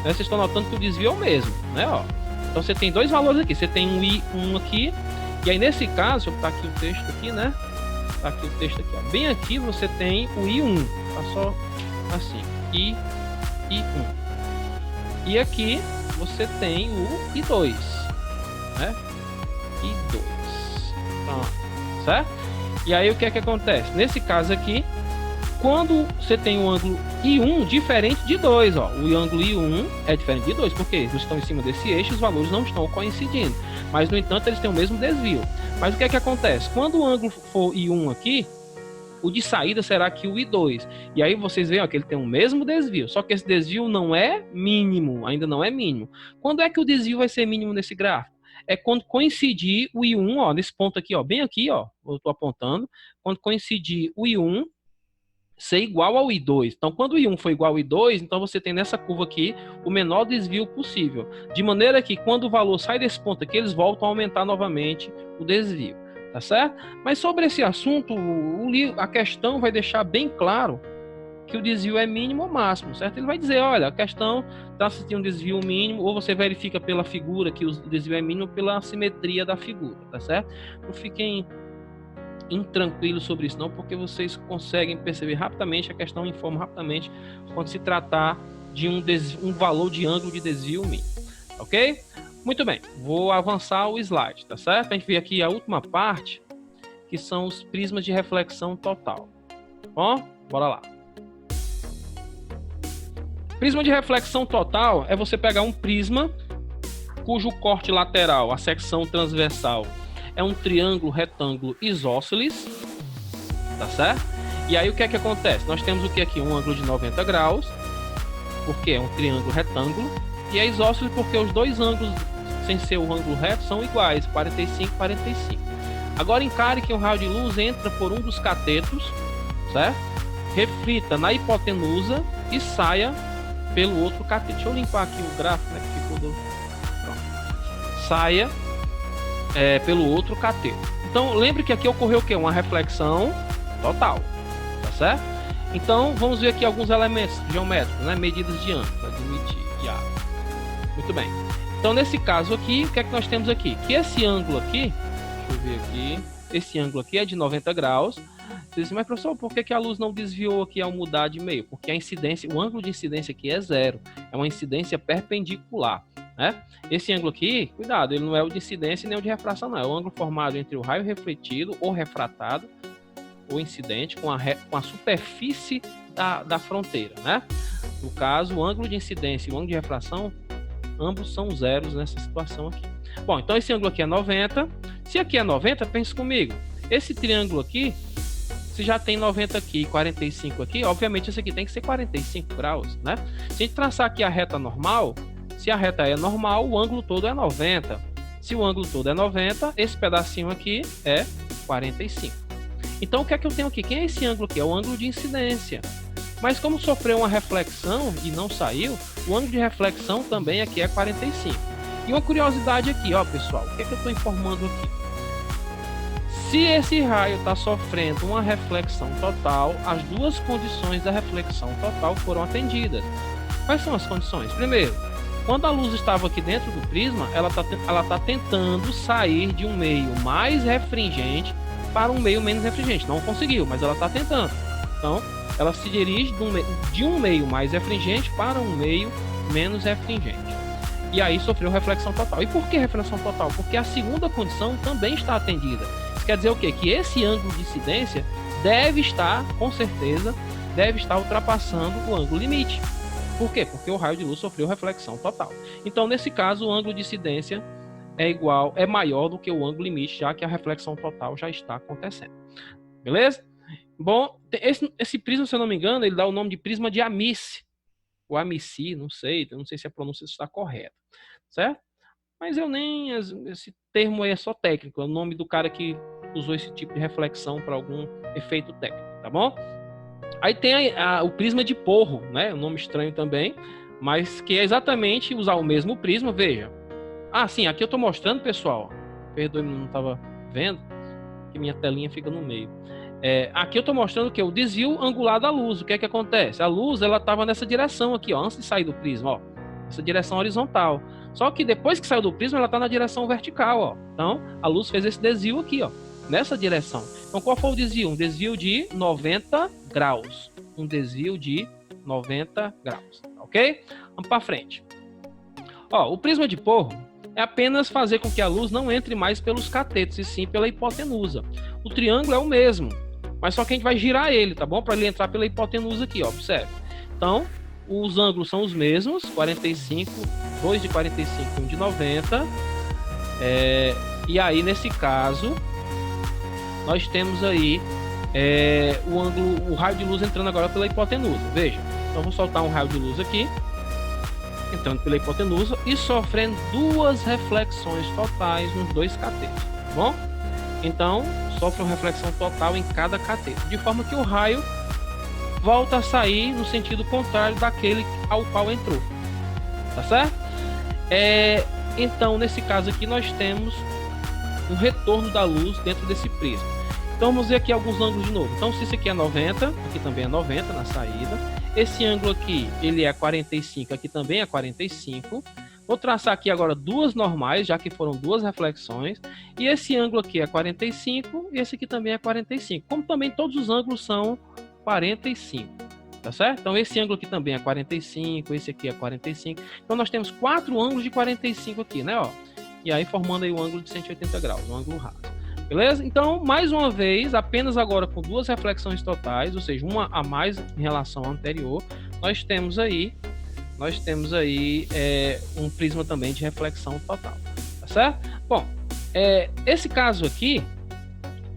né, vocês estão notando que o desvio é o mesmo, né, ó. Então você tem dois valores aqui, você tem um i1 aqui, e aí nesse caso, deixa eu botar aqui o texto aqui, né, tá aqui o texto aqui, ó. Bem aqui você tem o i1, tá só assim, i1. E aqui você tem o i2, né, i2, pronto, certo? E aí o que é que acontece? Nesse caso aqui, quando você tem um ângulo I1 diferente de 2, ó, o ângulo I1 é diferente de 2, porque eles estão em cima desse eixo, os valores não estão coincidindo. Mas, no entanto, eles têm o mesmo desvio. Mas o que é que acontece? Quando o ângulo for I1 aqui, o de saída será aqui o I2. E aí vocês veem, ó, que ele tem o mesmo desvio, só que esse desvio não é mínimo, ainda não é mínimo. Quando é que o desvio vai ser mínimo nesse gráfico? É quando coincidir o I1, ó, nesse ponto aqui, ó, bem aqui, ó, eu estou apontando, quando coincidir o I1 ser igual ao I2. Então, quando o I1 for igual ao I2, então você tem nessa curva aqui o menor desvio possível. De maneira que quando o valor sai desse ponto aqui, eles voltam a aumentar novamente o desvio. Tá certo? Mas sobre esse assunto, a questão vai deixar bem claro que o desvio é mínimo ou máximo, certo? Ele vai dizer, olha, a questão está se tem um desvio mínimo, ou você verifica pela figura que o desvio é mínimo pela simetria da figura, tá certo? Não fiquem intranquilos sobre isso não, porque vocês conseguem perceber rapidamente, a questão informa rapidamente quando se tratar de um valor de ângulo de desvio mínimo, ok? Muito bem, vou avançar o slide, tá certo? A gente vê aqui a última parte, que são os prismas de reflexão total. Bom, bora lá. Prisma de reflexão total é você pegar um prisma cujo corte lateral, a secção transversal, é um triângulo retângulo isósceles, tá certo? E aí o que é que acontece? Nós temos o que aqui? Um ângulo de 90 graus, porque é um triângulo retângulo, e é isósceles porque os dois ângulos, sem ser o ângulo reto, são iguais, 45 e 45. Agora encare que um raio de luz entra por um dos catetos, certo? Reflita na hipotenusa e saia pelo outro cateto. Deixa eu limpar aqui o gráfico, né, que ficou do... Pronto. Saia pelo outro cateto. Então, lembre que aqui ocorreu o quê? Uma reflexão total, tá certo? Então, vamos ver aqui alguns elementos geométricos, né? Medidas de ângulo, admitir e área. Muito bem. Então, nesse caso aqui, o que é que nós temos aqui? Que esse ângulo aqui, deixa eu ver aqui, esse ângulo aqui é de 90 graus. Você diz, mas professor, por que a luz não desviou aqui ao mudar de meio? Porque a incidência, o ângulo de incidência aqui é zero. É uma incidência perpendicular, né? Esse ângulo aqui, cuidado, ele não é o de incidência nem o de refração, não. É o ângulo formado entre o raio refletido ou refratado, ou incidente, com a superfície da fronteira, né? No caso, o ângulo de incidência e o ângulo de refração, ambos são zeros nessa situação aqui. Bom, então esse ângulo aqui é 90. Se aqui é 90, pense comigo. Esse triângulo aqui, se já tem 90 aqui e 45 aqui, obviamente esse aqui tem que ser 45 graus, né? Se a gente traçar aqui a reta normal, se a reta é normal, o ângulo todo é 90. Se o ângulo todo é 90, esse pedacinho aqui é 45. Então o que é que eu tenho aqui? Quem é esse ângulo aqui? É o ângulo de incidência. Mas como sofreu uma reflexão e não saiu, o ângulo de reflexão também aqui é 45. E uma curiosidade aqui, ó, pessoal, o que é que eu estou informando aqui? Se esse raio está sofrendo uma reflexão total, as duas condições da reflexão total foram atendidas. Quais são as condições? Primeiro, quando a luz estava aqui dentro do prisma, ela tá tentando sair de um meio mais refringente para um meio menos refringente. Não conseguiu, mas ela está tentando. Então, ela se dirige de um meio mais refringente para um meio menos refringente. E aí sofreu reflexão total. E por que reflexão total? Porque a segunda condição também está atendida. Isso quer dizer o quê? Que esse ângulo de incidência deve estar, com certeza, ultrapassando o ângulo limite. Por quê? Porque o raio de luz sofreu reflexão total. Então, nesse caso, o ângulo de incidência é maior do que o ângulo limite, já que a reflexão total já está acontecendo. Beleza? Bom, esse prisma, se eu não me engano, ele dá o nome de prisma de Amici. O Amici, não sei se a pronúncia está correta, certo? Mas esse termo aí é só técnico, é o nome do cara que usou esse tipo de reflexão para algum efeito técnico, tá bom? Aí tem o prisma de Porro, né? Um nome estranho também, mas que é exatamente usar o mesmo prisma, veja. Ah, sim, aqui eu estou mostrando, pessoal, perdoe-me, não estava vendo, que minha telinha fica no meio. Aqui eu estou mostrando o que? O desvio angular da luz. O que é que acontece? A luz, ela estava nessa direção aqui, ó, antes de sair do prisma, ó, essa direção horizontal. Só que depois que saiu do prisma, ela está na direção vertical, ó. Então, a luz fez esse desvio aqui, ó, nessa direção. Então, qual foi o desvio? Um desvio de 90 graus. Um desvio de 90 graus, ok? Vamos para frente. Ó, o prisma de Porro é apenas fazer com que a luz não entre mais pelos catetos, e sim pela hipotenusa. O triângulo é o mesmo, mas só que a gente vai girar ele, tá bom? Para ele entrar pela hipotenusa aqui, ó, observe. Então, os ângulos são os mesmos, 45, 2 de 45 e 1 de 90. E aí, nesse caso, nós temos aí o raio de luz entrando agora pela hipotenusa. Veja, então vou soltar um raio de luz aqui, entrando pela hipotenusa e sofrendo duas reflexões totais nos dois catetos, tá bom? Então, sofre uma reflexão total em cada cateto, de forma que o raio volta a sair no sentido contrário daquele ao qual entrou, tá certo? Então, nesse caso aqui, nós temos um retorno da luz dentro desse prisma. Então, vamos ver aqui alguns ângulos de novo. Então, se esse aqui é 90, aqui também é 90 na saída. Esse ângulo aqui, ele é 45, aqui também é 45. Vou traçar aqui agora duas normais, já que foram duas reflexões. E esse ângulo aqui é 45 e esse aqui também é 45. Como também todos os ângulos são 45, tá certo? Então esse ângulo aqui também é 45, esse aqui é 45. Então nós temos 4 ângulos de 45 aqui, né? Ó. E aí formando aí o ângulo de 180 graus, um ângulo raso. Beleza? Então, mais uma vez, apenas agora com duas reflexões totais, ou seja, uma a mais em relação à anterior, nós temos aí um prisma também de reflexão total, tá certo? Bom, esse caso aqui,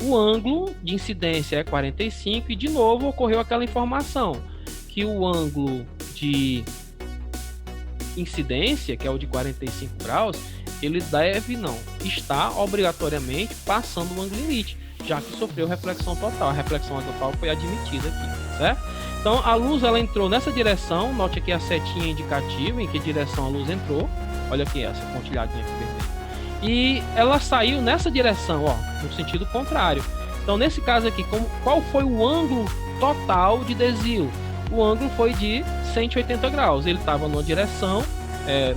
o ângulo de incidência é 45 e de novo ocorreu aquela informação que o ângulo de incidência, que é o de 45 graus, ele está obrigatoriamente passando o ângulo limite, já que sofreu reflexão total. A reflexão total foi admitida aqui, certo? Então, a luz ela entrou nessa direção, note aqui a setinha indicativa em que direção a luz entrou. Olha aqui essa pontilhadinha aqui vermelha. E ela saiu nessa direção, ó, no sentido contrário. Então, nesse caso aqui, qual foi o ângulo total de desvio? O ângulo foi de 180 graus. Ele estava numa direção,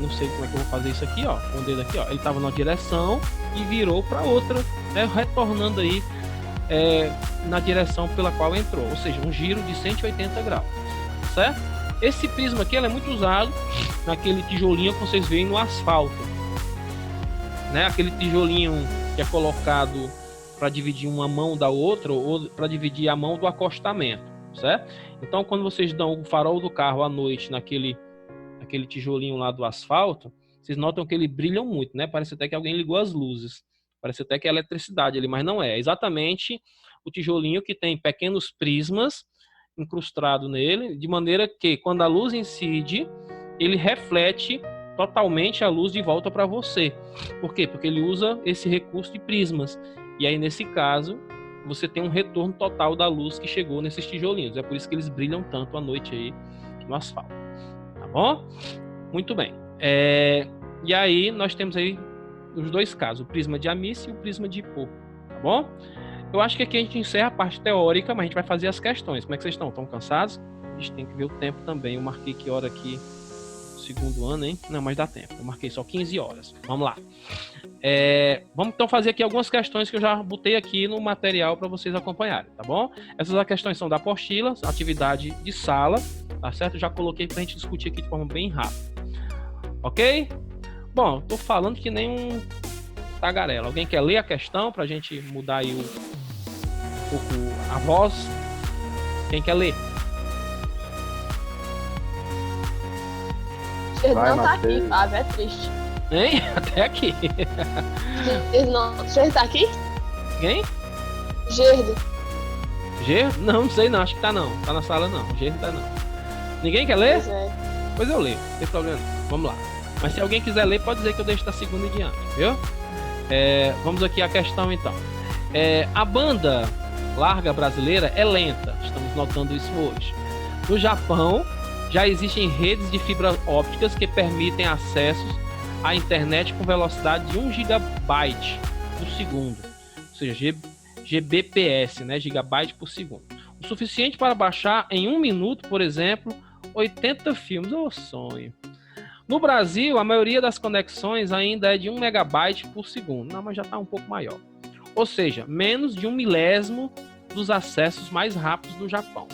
não sei como é que eu vou fazer isso aqui, ó, com o dedo aqui, ó. Ele estava numa direção e virou para outra, retornando aí na direção pela qual entrou, ou seja, um giro de 180 graus, certo? Esse prisma aqui ele é muito usado naquele tijolinho que vocês veem no asfalto, né? Aquele tijolinho que é colocado para dividir uma mão da outra ou para dividir a mão do acostamento, certo? Então, quando vocês dão o farol do carro à noite naquele tijolinho lá do asfalto, Vocês notam que eles brilham muito, né? Parece até que alguém ligou as luzes. Parece até que é eletricidade ali, mas não é. É exatamente o tijolinho que tem pequenos prismas incrustados nele, de maneira que quando a luz incide, ele reflete totalmente a luz de volta para você. Por quê? Porque ele usa esse recurso de prismas. E aí, nesse caso, você tem um retorno total da luz que chegou nesses tijolinhos. É por isso que eles brilham tanto à noite aí no asfalto. Tá bom? Muito bem. E aí, nós temos aí os dois casos, o prisma de Amice e o prisma de Hippo. Tá bom? Eu acho que aqui a gente encerra a parte teórica, mas a gente vai fazer as questões. Como é que vocês estão? Estão cansados? A gente tem que ver o tempo também. Eu marquei que hora aqui, segundo ano, hein? Não, mas dá tempo. Eu marquei só 15 horas. Vamos lá. Vamos então fazer aqui algumas questões que eu já botei aqui no material para vocês acompanharem, tá bom? Essas questões são da apostila, atividade de sala, tá certo? Eu já coloquei pra gente discutir aqui de forma bem rápida. Ok? Bom, tô falando que nem um tagarela. Alguém quer ler a questão pra gente mudar aí a voz? Quem quer ler? Vai, não tá aqui, Fábio, é triste. Hein? Até aqui. Gerdo tá aqui? Quem? Gerdo. Gerdo? Não sei não, acho que tá não. Tá na sala não, Gerdo tá não. Ninguém quer ler? Pois é. Pois eu leio, não tem problema não. Vamos lá. Mas se alguém quiser ler, pode dizer que eu deixo da segunda em diante, viu? Vamos aqui à questão então. A banda larga brasileira é lenta, estamos notando isso hoje. No Japão, já existem redes de fibra ópticas que permitem acessos à internet com velocidade de 1 GB por segundo, ou seja, GBps, né, gigabyte por segundo. O suficiente para baixar em 1 minuto, por exemplo, 80 filmes. Ô, sonho! No Brasil, a maioria das conexões ainda é de 1 megabyte por segundo. Não, mas já está um pouco maior. Ou seja, menos de 1 milésimo dos acessos mais rápidos do Japão.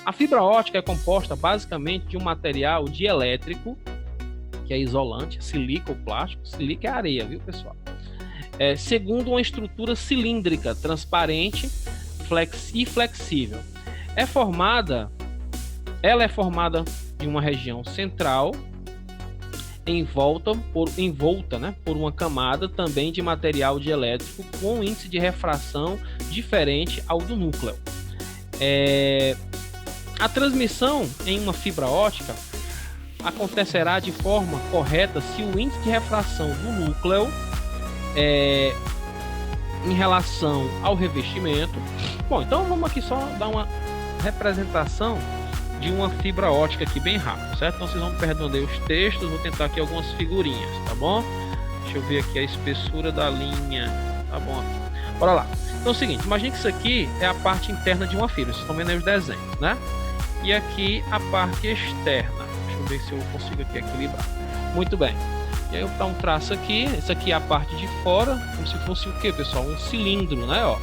A fibra ótica é composta basicamente de um material dielétrico, que é isolante, silica ou plástico. Silica é areia, viu, pessoal? Segundo uma estrutura cilíndrica, transparente e flexível. Ela é formada de uma região central, envolta por uma camada também de material dielétrico com um índice de refração diferente ao do núcleo. A transmissão em uma fibra ótica acontecerá de forma correta se o índice de refração do núcleo em relação ao revestimento. Bom, então vamos aqui só dar uma representação de uma fibra ótica aqui bem rápido, certo? Então vocês vão perdendo aí os textos, vou tentar aqui algumas figurinhas, tá bom? Deixa eu ver aqui a espessura da linha, tá bom? Bora lá. Então é o seguinte, imagine que isso aqui é a parte interna de uma fibra, vocês estão vendo aí os desenhos, né? E aqui a parte externa. Deixa eu ver se eu consigo aqui equilibrar. Muito bem. E aí eu vou dar um traço aqui, esse aqui é a parte de fora, como se fosse o que, pessoal? Um cilindro, né? Ó.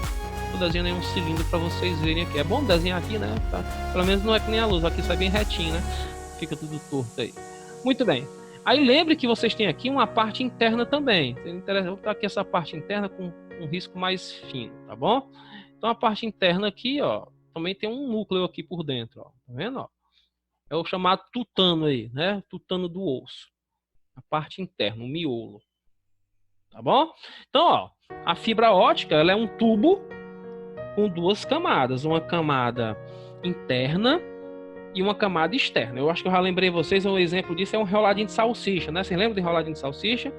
Estou desenhando aí um cilindro para vocês verem aqui. É bom desenhar aqui, né? Tá? Pelo menos não é que nem a luz, aqui sai bem retinho, né? Fica tudo torto aí. Muito bem. Aí lembre que vocês têm aqui uma parte interna também. Eu vou botar aqui essa parte interna com um risco mais fino, tá bom? Então a parte interna aqui, ó, também tem um núcleo aqui por dentro, ó. Tá vendo, ó? É o chamado tutano aí, né? Tutano do osso. A parte interna, o miolo. Tá bom? Então, ó, a fibra ótica, ela é um tubo com duas camadas, uma camada interna e uma camada externa. Eu acho que eu já lembrei vocês, um exemplo disso é um enroladinho de salsicha, né? Vocês lembram do enroladinho de salsicha?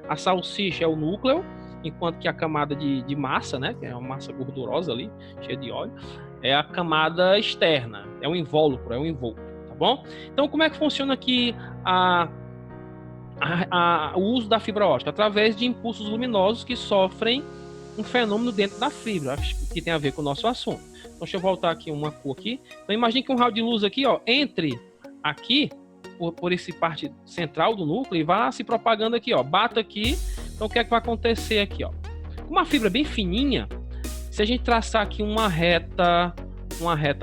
A salsicha é o núcleo, enquanto que a camada de massa, né, que é uma massa gordurosa ali, cheia de óleo, é a camada externa, é o invólucro, é o envolto, tá bom? Então, como é que funciona aqui o uso da fibra ótica? Através de impulsos luminosos que sofrem um fenômeno dentro da fibra, acho que tem a ver com o nosso assunto. Então, deixa eu voltar aqui uma cor aqui. Então, imagine que um raio de luz aqui, ó, entre aqui, por esse parte central do núcleo, e vá se propagando aqui, ó, bata aqui. Então, o que é que vai acontecer aqui, ó? Uma fibra bem fininha, se a gente traçar aqui uma reta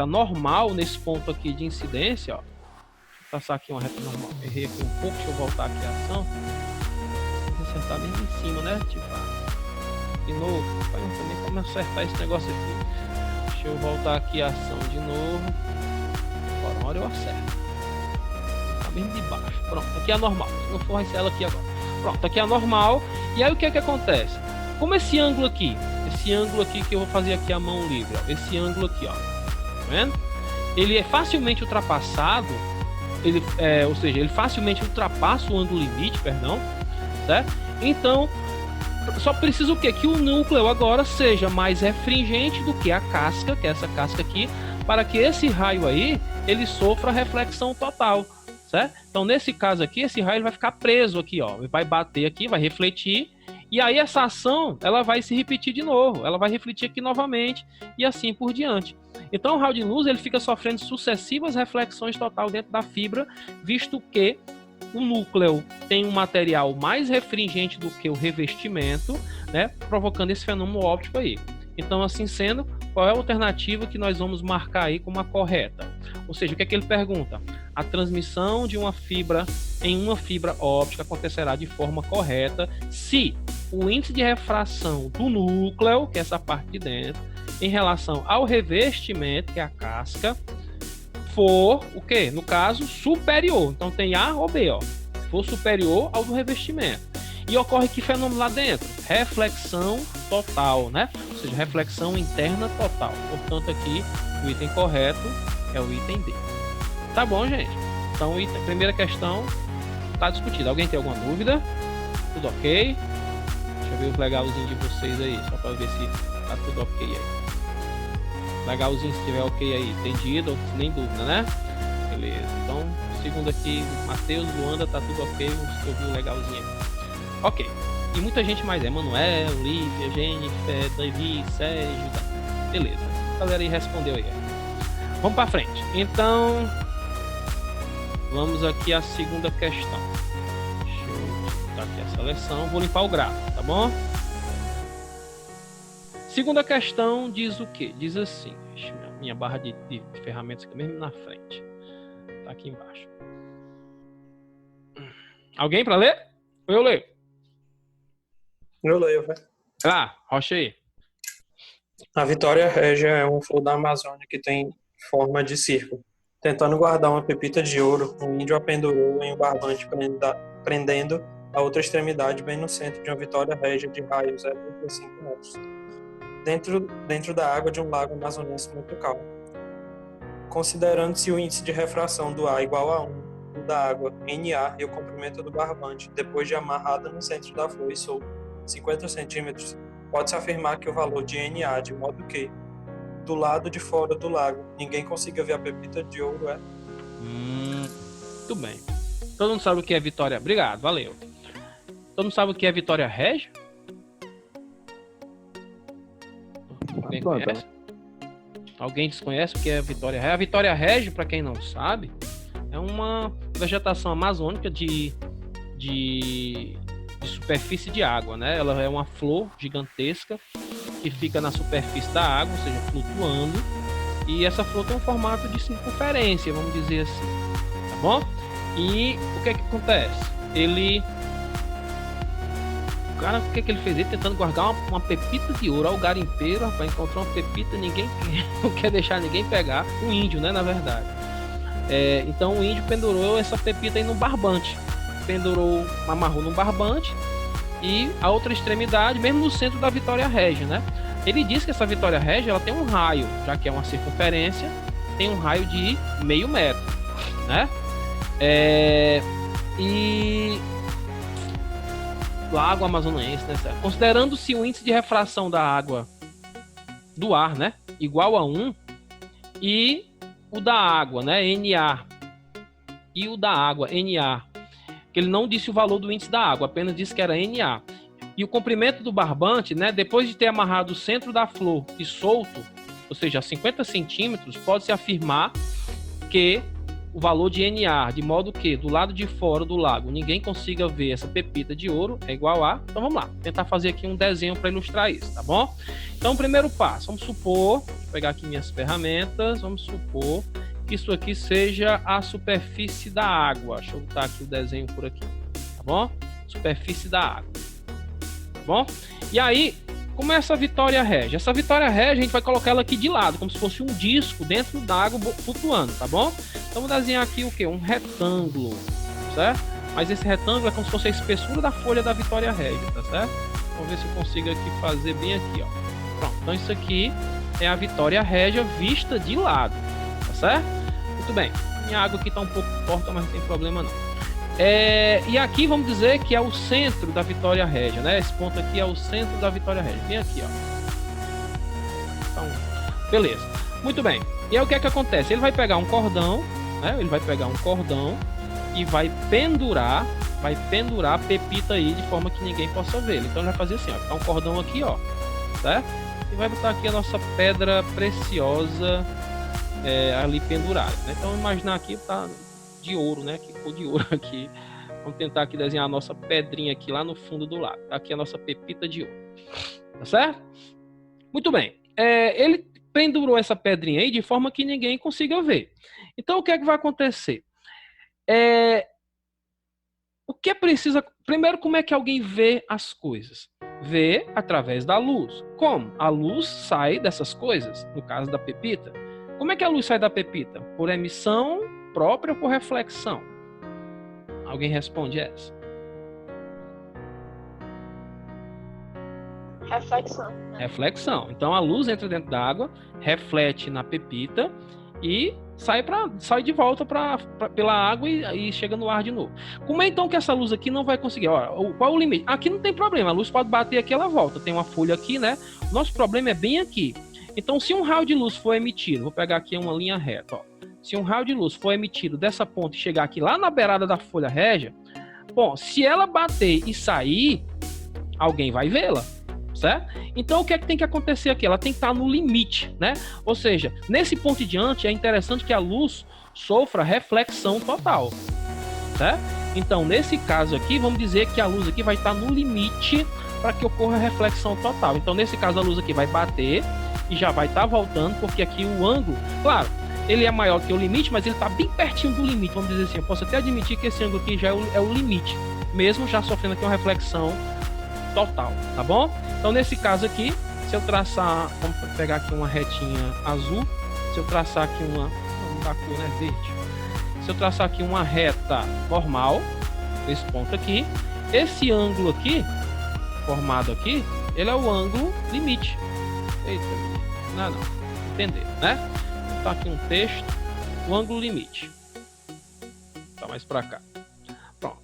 normal nesse ponto aqui de incidência, ó, deixa eu traçar aqui uma reta normal. Errei aqui um pouco, deixa eu voltar aqui a ação. Tem que acertar mesmo em cima, né? Tipo, de novo, também como acertar esse negócio aqui. Deixa eu voltar aqui a ação de novo. Agora, uma hora eu acerto. Tá mesmo de baixo. Pronto, aqui é a normal. Se não for, vai ser ela aqui agora. Pronto, aqui é a normal. E aí o que é que acontece? Como esse ângulo aqui que eu vou fazer aqui a mão livre, ó, esse ângulo aqui, ó, tá vendo? Ele é facilmente ultrapassado, ou seja, ele facilmente ultrapassa o ângulo limite, perdão, certo? Então, só precisa o quê? Que o núcleo agora seja mais refringente do que a casca, que é essa casca aqui, para que esse raio aí, ele sofra reflexão total, certo? Então, nesse caso aqui, esse raio ele vai ficar preso aqui, ó, ele vai bater aqui, vai refletir, e aí essa ação, ela vai se repetir de novo, ela vai refletir aqui novamente, e assim por diante. Então, o raio de luz, ele fica sofrendo sucessivas reflexões total dentro da fibra, visto que o núcleo tem um material mais refringente do que o revestimento, né, provocando esse fenômeno óptico aí. Então, assim sendo, qual é a alternativa que nós vamos marcar aí como a correta? Ou seja, o que é que ele pergunta? A transmissão de uma fibra em uma fibra óptica acontecerá de forma correta se o índice de refração do núcleo, que é essa parte de dentro, em relação ao revestimento, que é a casca, for o quê? No caso, superior. Então tem A ou B, ó. For superior ao do revestimento. E ocorre que fenômeno lá dentro? Reflexão total, né? Ou seja, reflexão interna total. Portanto, aqui o item correto é o item D. Tá bom, gente? Então, a primeira questão está discutida. Alguém tem alguma dúvida? Tudo ok? Deixa eu ver os legalzinhos de vocês aí, só para ver se tá tudo ok aí. Legalzinho, se tiver ok aí, entendido, nem dúvida, né? Beleza, então, segundo aqui, Matheus, Luanda, tá tudo ok, eu vi o legalzinho aqui. Ok, e muita gente mais, Manuel, Lívia, Jennifer, Davi, Sérgio, tá. Beleza, a galera aí respondeu aí. Vamos pra frente, então, vamos aqui à segunda questão. Deixa eu botar aqui a seleção, vou limpar o gráfico, tá bom? Segunda questão diz o quê? Diz assim, minha barra de ferramentas aqui mesmo na frente. Tá aqui embaixo. Alguém para ler? Ou eu leio? Eu leio, velho. Rocha aí. A Vitória Régia é um flor da Amazônia que tem forma de círculo. Tentando guardar uma pepita de ouro, um índio a pendurou em um barbante prendendo a outra extremidade bem no centro de uma Vitória Régia de raio 0,5 metros. Dentro da água de um lago amazonense muito calmo. Considerando-se o índice de refração do A igual a 1, o da água NA e o comprimento do barbante, depois de amarrada no centro da flor e solto 50 centímetros, pode-se afirmar que o valor de NA, de modo que, do lado de fora do lago, ninguém consiga ver a pepita de ouro é... Muito bem. Todo mundo sabe o que é Vitória... Obrigado, valeu. Todo mundo sabe o que é Vitória Régia? Alguém conhece? Alguém desconhece o que é a Vitória Régia? A Vitória Régia, para quem não sabe, é uma vegetação amazônica de superfície de água, né? Ela é uma flor gigantesca que fica na superfície da água, ou seja, flutuando. E essa flor tem um formato de circunferência, vamos dizer assim, tá bom? E o que é que acontece? O cara, o que é que ele fez? Ele tentando guardar uma pepita de ouro. Ao garimpeiro, rapaz, encontrou uma pepita, ninguém não quer deixar ninguém pegar. Um índio, né, na verdade. Então o índio pendurou essa pepita aí no barbante. Amarrou no barbante e a outra extremidade, mesmo no centro da Vitória Régia, né? Ele diz que essa Vitória Régia, ela tem um raio, já que é uma circunferência, tem um raio de 0,5 metro, né? E lago amazonense, né? Considerando-se o índice de refração da água do ar, né, igual a 1, e o da água, né, NA, e o da água, NA, que ele não disse o valor do índice da água, apenas disse que era NA. E o comprimento do barbante, né, depois de ter amarrado o centro da flor e solto, ou seja, a 50 centímetros, pode-se afirmar que o valor de NA, de modo que do lado de fora do lago ninguém consiga ver essa pepita de ouro, é igual a... Então vamos lá, tentar fazer aqui um desenho para ilustrar isso, tá bom? Então, primeiro passo, vamos supor, vou pegar aqui minhas ferramentas, vamos supor que isso aqui seja a superfície da água. Deixa eu botar aqui o desenho por aqui, tá bom? Superfície da água, tá bom? E aí, como é essa Vitória Régia? Essa Vitória Régia, a gente vai colocar ela aqui de lado, como se fosse um disco dentro da água flutuando, tá bom? Então, vou desenhar aqui o quê? Um retângulo, certo? mas esse retângulo é como se fosse a espessura da folha da Vitória Régia, tá certo? Vamos ver se eu consigo aqui fazer bem aqui, ó. Pronto, então isso aqui é a Vitória Régia vista de lado, tá certo? Muito bem, minha água aqui tá um pouco forte, mas não tem problema não. E aqui vamos dizer que é o centro da Vitória Régia, né? Esse ponto aqui é o centro da Vitória Régia, bem aqui, ó. Então, beleza, muito bem. E aí o que é que acontece? Ele vai pegar um cordão, né? Ele vai pegar um cordão e vai pendurar a pepita aí de forma que ninguém possa ver. Então ele vai fazer assim, ó, tá um cordão aqui, ó, certo? E vai botar aqui a nossa pedra preciosa ali pendurada, né? Então imaginar aqui tá de ouro, né? Que cor de ouro aqui. Vamos tentar aqui desenhar a nossa pedrinha aqui lá no fundo do lago. Tá aqui a nossa pepita de ouro, tá certo? Muito bem. Ele pendurou essa pedrinha aí de forma que ninguém consiga ver. Então o que é que vai acontecer? O que precisa... Primeiro, como é que alguém vê as coisas? Vê através da luz. Como? A luz sai dessas coisas, no caso da pepita. Como é que a luz sai da pepita? Por emissão própria ou por reflexão? Alguém responde essa? Reflexão. Reflexão. Então a luz entra dentro da água, reflete na pepita e sai de volta pela água e chega no ar de novo. Como é então que essa luz aqui não vai conseguir? Qual é o limite? Aqui não tem problema, a luz pode bater aqui, ela volta. Tem uma folha aqui, né? Nosso problema é bem aqui. Então, se um raio de luz for emitido, vou pegar aqui uma linha reta, ó. Se um raio de luz for emitido dessa ponta e chegar aqui lá na beirada da folha régia, bom, se ela bater e sair, alguém vai vê-la. Certo? Então o que é que tem que acontecer aqui? Ela tem que estar no limite, né? Ou seja, nesse ponto em diante é interessante que a luz sofra reflexão total, certo? Então nesse caso aqui, vamos dizer que a luz aqui vai estar no limite para que ocorra reflexão total. Então nesse caso a luz aqui vai bater e já vai estar voltando, porque aqui o ângulo, claro, ele é maior que o limite, mas ele está bem pertinho do limite, vamos dizer assim. Eu posso até admitir que esse ângulo aqui já é o limite, mesmo já sofrendo aqui uma reflexão total, tá bom? Então nesse caso aqui, se eu traçar, vamos pegar aqui uma retinha azul, se eu traçar aqui uma da cor, né, verde, se eu traçar aqui uma reta normal, nesse ponto aqui, esse ângulo aqui, formado aqui, ele é o ângulo limite. Eita, não, entender, né? Vou botar aqui um texto, o ângulo limite. Tá mais para cá. Pronto.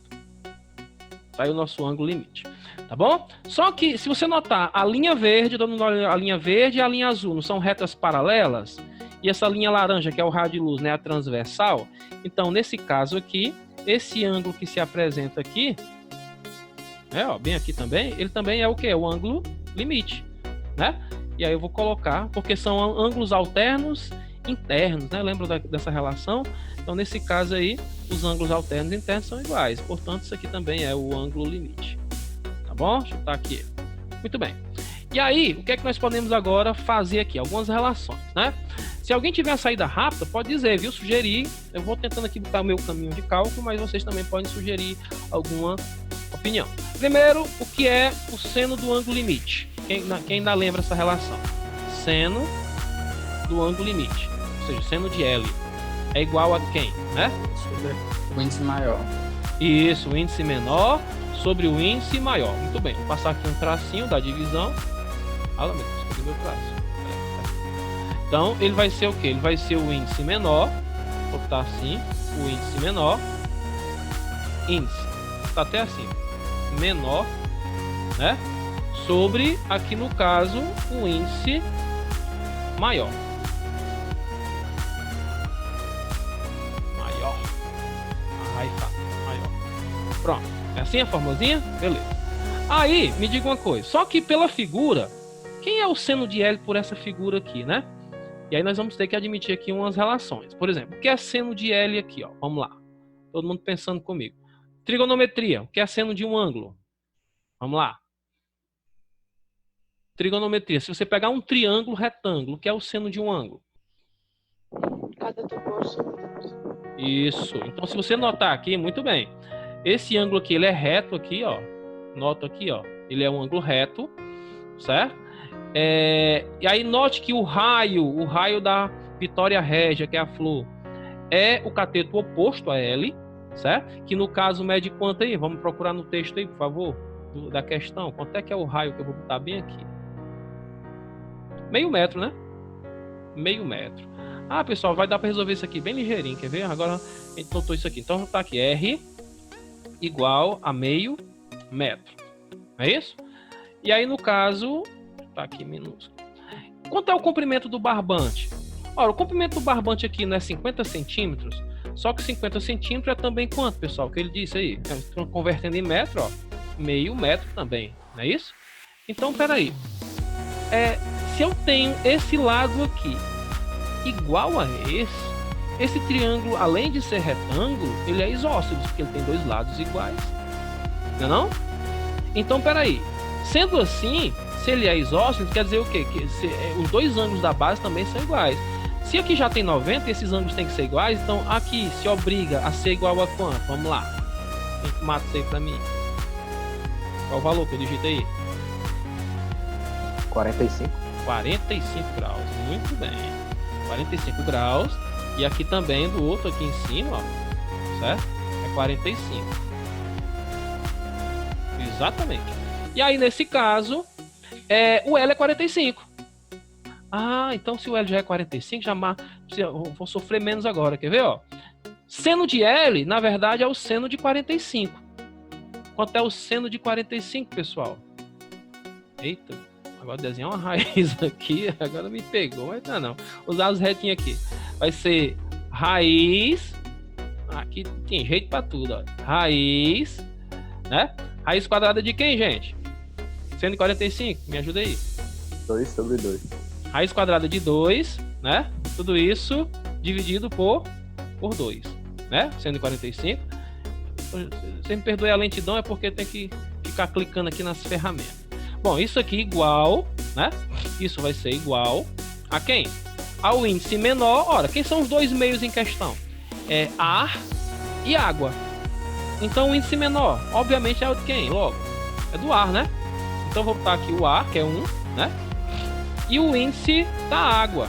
Tá aí o nosso ângulo limite. Tá bom? Só que, se você notar, a linha verde, a linha verde e a linha azul não são retas paralelas? E essa linha laranja, que é o raio de luz, né, a transversal? Então, nesse caso aqui, esse ângulo que se apresenta aqui, bem aqui também, ele também é o quê? O ângulo limite, né? E aí eu vou colocar, porque são ângulos alternos internos, né? Lembra dessa relação? Então, nesse caso aí, os ângulos alternos e internos são iguais. Portanto, isso aqui também é o ângulo limite. Bom, deixa eu botar aqui. Muito bem. E aí, o que é que nós podemos agora fazer aqui? Algumas relações, né? Se alguém tiver a saída rápida, pode dizer, viu? Sugerir. Eu vou tentando aqui botar o meu caminho de cálculo, mas vocês também podem sugerir alguma opinião. Primeiro, o que é o seno do ângulo limite? Quem ainda lembra essa relação? Seno do ângulo limite. Ou seja, seno de L é igual a quem, né? O índice maior. Isso, o índice menor sobre o índice maior. Muito bem, vou passar aqui um tracinho da divisão. Ah, meu Deus, cadê meu traço? Então, ele vai ser o quê? Ele vai ser o índice menor. Vou botar assim, o índice menor. Índice, está até assim, menor, né? Sobre, aqui no caso, o índice maior. Maior. Aí tá, maior. Pronto. É assim a formulinha? Beleza. Aí, me diga uma coisa. Só que pela figura, quem é o seno de L por essa figura aqui, né? E aí nós vamos ter que admitir aqui umas relações. Por exemplo, o que é seno de L aqui, ó? Vamos lá. Todo mundo pensando comigo. Trigonometria. O que é seno de um ângulo? Vamos lá. Trigonometria. Se você pegar um triângulo retângulo, o que é o seno de um ângulo? Cada do bolso. Isso. Então, se você notar aqui, muito bem. Esse ângulo aqui, ele é reto aqui, ó. Nota aqui, ó. Ele é um ângulo reto, certo? E aí note que o raio da Vitória Régia, que é a flor, é o cateto oposto a L, certo? Que no caso mede quanto aí? Vamos procurar no texto aí, por favor, da questão. Quanto é que é o raio que eu vou botar bem aqui? Meio metro, né? Meio metro. Ah, pessoal, vai dar para resolver isso aqui bem ligeirinho, quer ver? Agora a gente notou isso aqui. Então tá aqui, R igual a meio metro. É isso? E aí no caso, tá aqui minúsculo. Quanto é o comprimento do barbante? Ora, o comprimento do barbante aqui não é 50 centímetros, só que 50 centímetros é também quanto, pessoal? O que ele disse aí? Estão convertendo em metro, ó. Meio metro também, não é isso? Então, peraí. Se eu tenho esse lado aqui igual a esse triângulo, além de ser retângulo, ele é isósceles, porque ele tem dois lados iguais. Não é não? Então, peraí. Sendo assim, se ele é isósceles, quer dizer o quê? Que os dois ângulos da base também são iguais. Se aqui já tem 90 e esses ângulos têm que ser iguais, então aqui se obriga a ser igual a quanto? Vamos lá. Quem que mata isso aí pra mim? Qual o valor que eu digitei aí? 45. 45 graus. Muito bem. 45 graus. E aqui também do outro aqui em cima, ó. Certo? É 45. Exatamente. E aí, nesse caso, o L é 45. Ah, então se o L já é 45, eu vou sofrer menos agora. Quer ver, ó? Seno de L, na verdade, é o seno de 45. Quanto é o seno de 45, pessoal? Eita, agora desenhar uma raiz aqui, agora me pegou, mas não. Usar os retinhos aqui. Vai ser raiz, aqui tem jeito pra tudo, ó. Raiz, né? Raiz quadrada de quem, gente? Seno de 45, me ajuda aí. 2 sobre 2. Raiz quadrada de 2, né? Tudo isso dividido por 2, né? Seno de 45. Você me perdoe a lentidão, é porque tem que ficar clicando aqui nas ferramentas. Bom, isso aqui igual, né? Isso vai ser igual a quem? Ao índice menor. Ora, quem são os dois meios em questão? É ar e água. Então o índice menor, obviamente, é o de quem? Logo, é do ar, né? Então vou botar aqui o ar, que é 1, né? E o índice da água.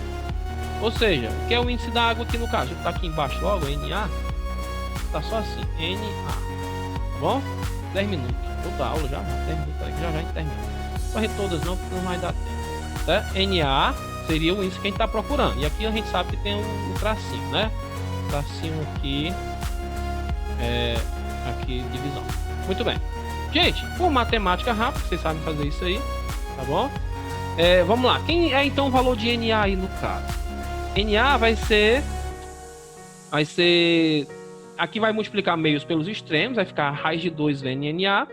Ou seja, o que é o índice da água aqui no caso? Vou botar aqui embaixo logo, NA. Tá só assim, NA. Tá bom? 10 minutos. Toda a aula já, 10 minutos aqui, já a gente termina. Não correr todas não, porque não vai dar tempo. Tá? NA seria o índice que a gente tá procurando. E aqui a gente sabe que tem um tracinho, né? Tracinho aqui. Aqui, divisão. Muito bem. Gente, por matemática rápida, vocês sabem fazer isso aí. Tá bom? Vamos lá. Quem é então o valor de NA aí no caso? NA vai ser... Aqui vai multiplicar meios pelos extremos, vai ficar raiz de 2 NA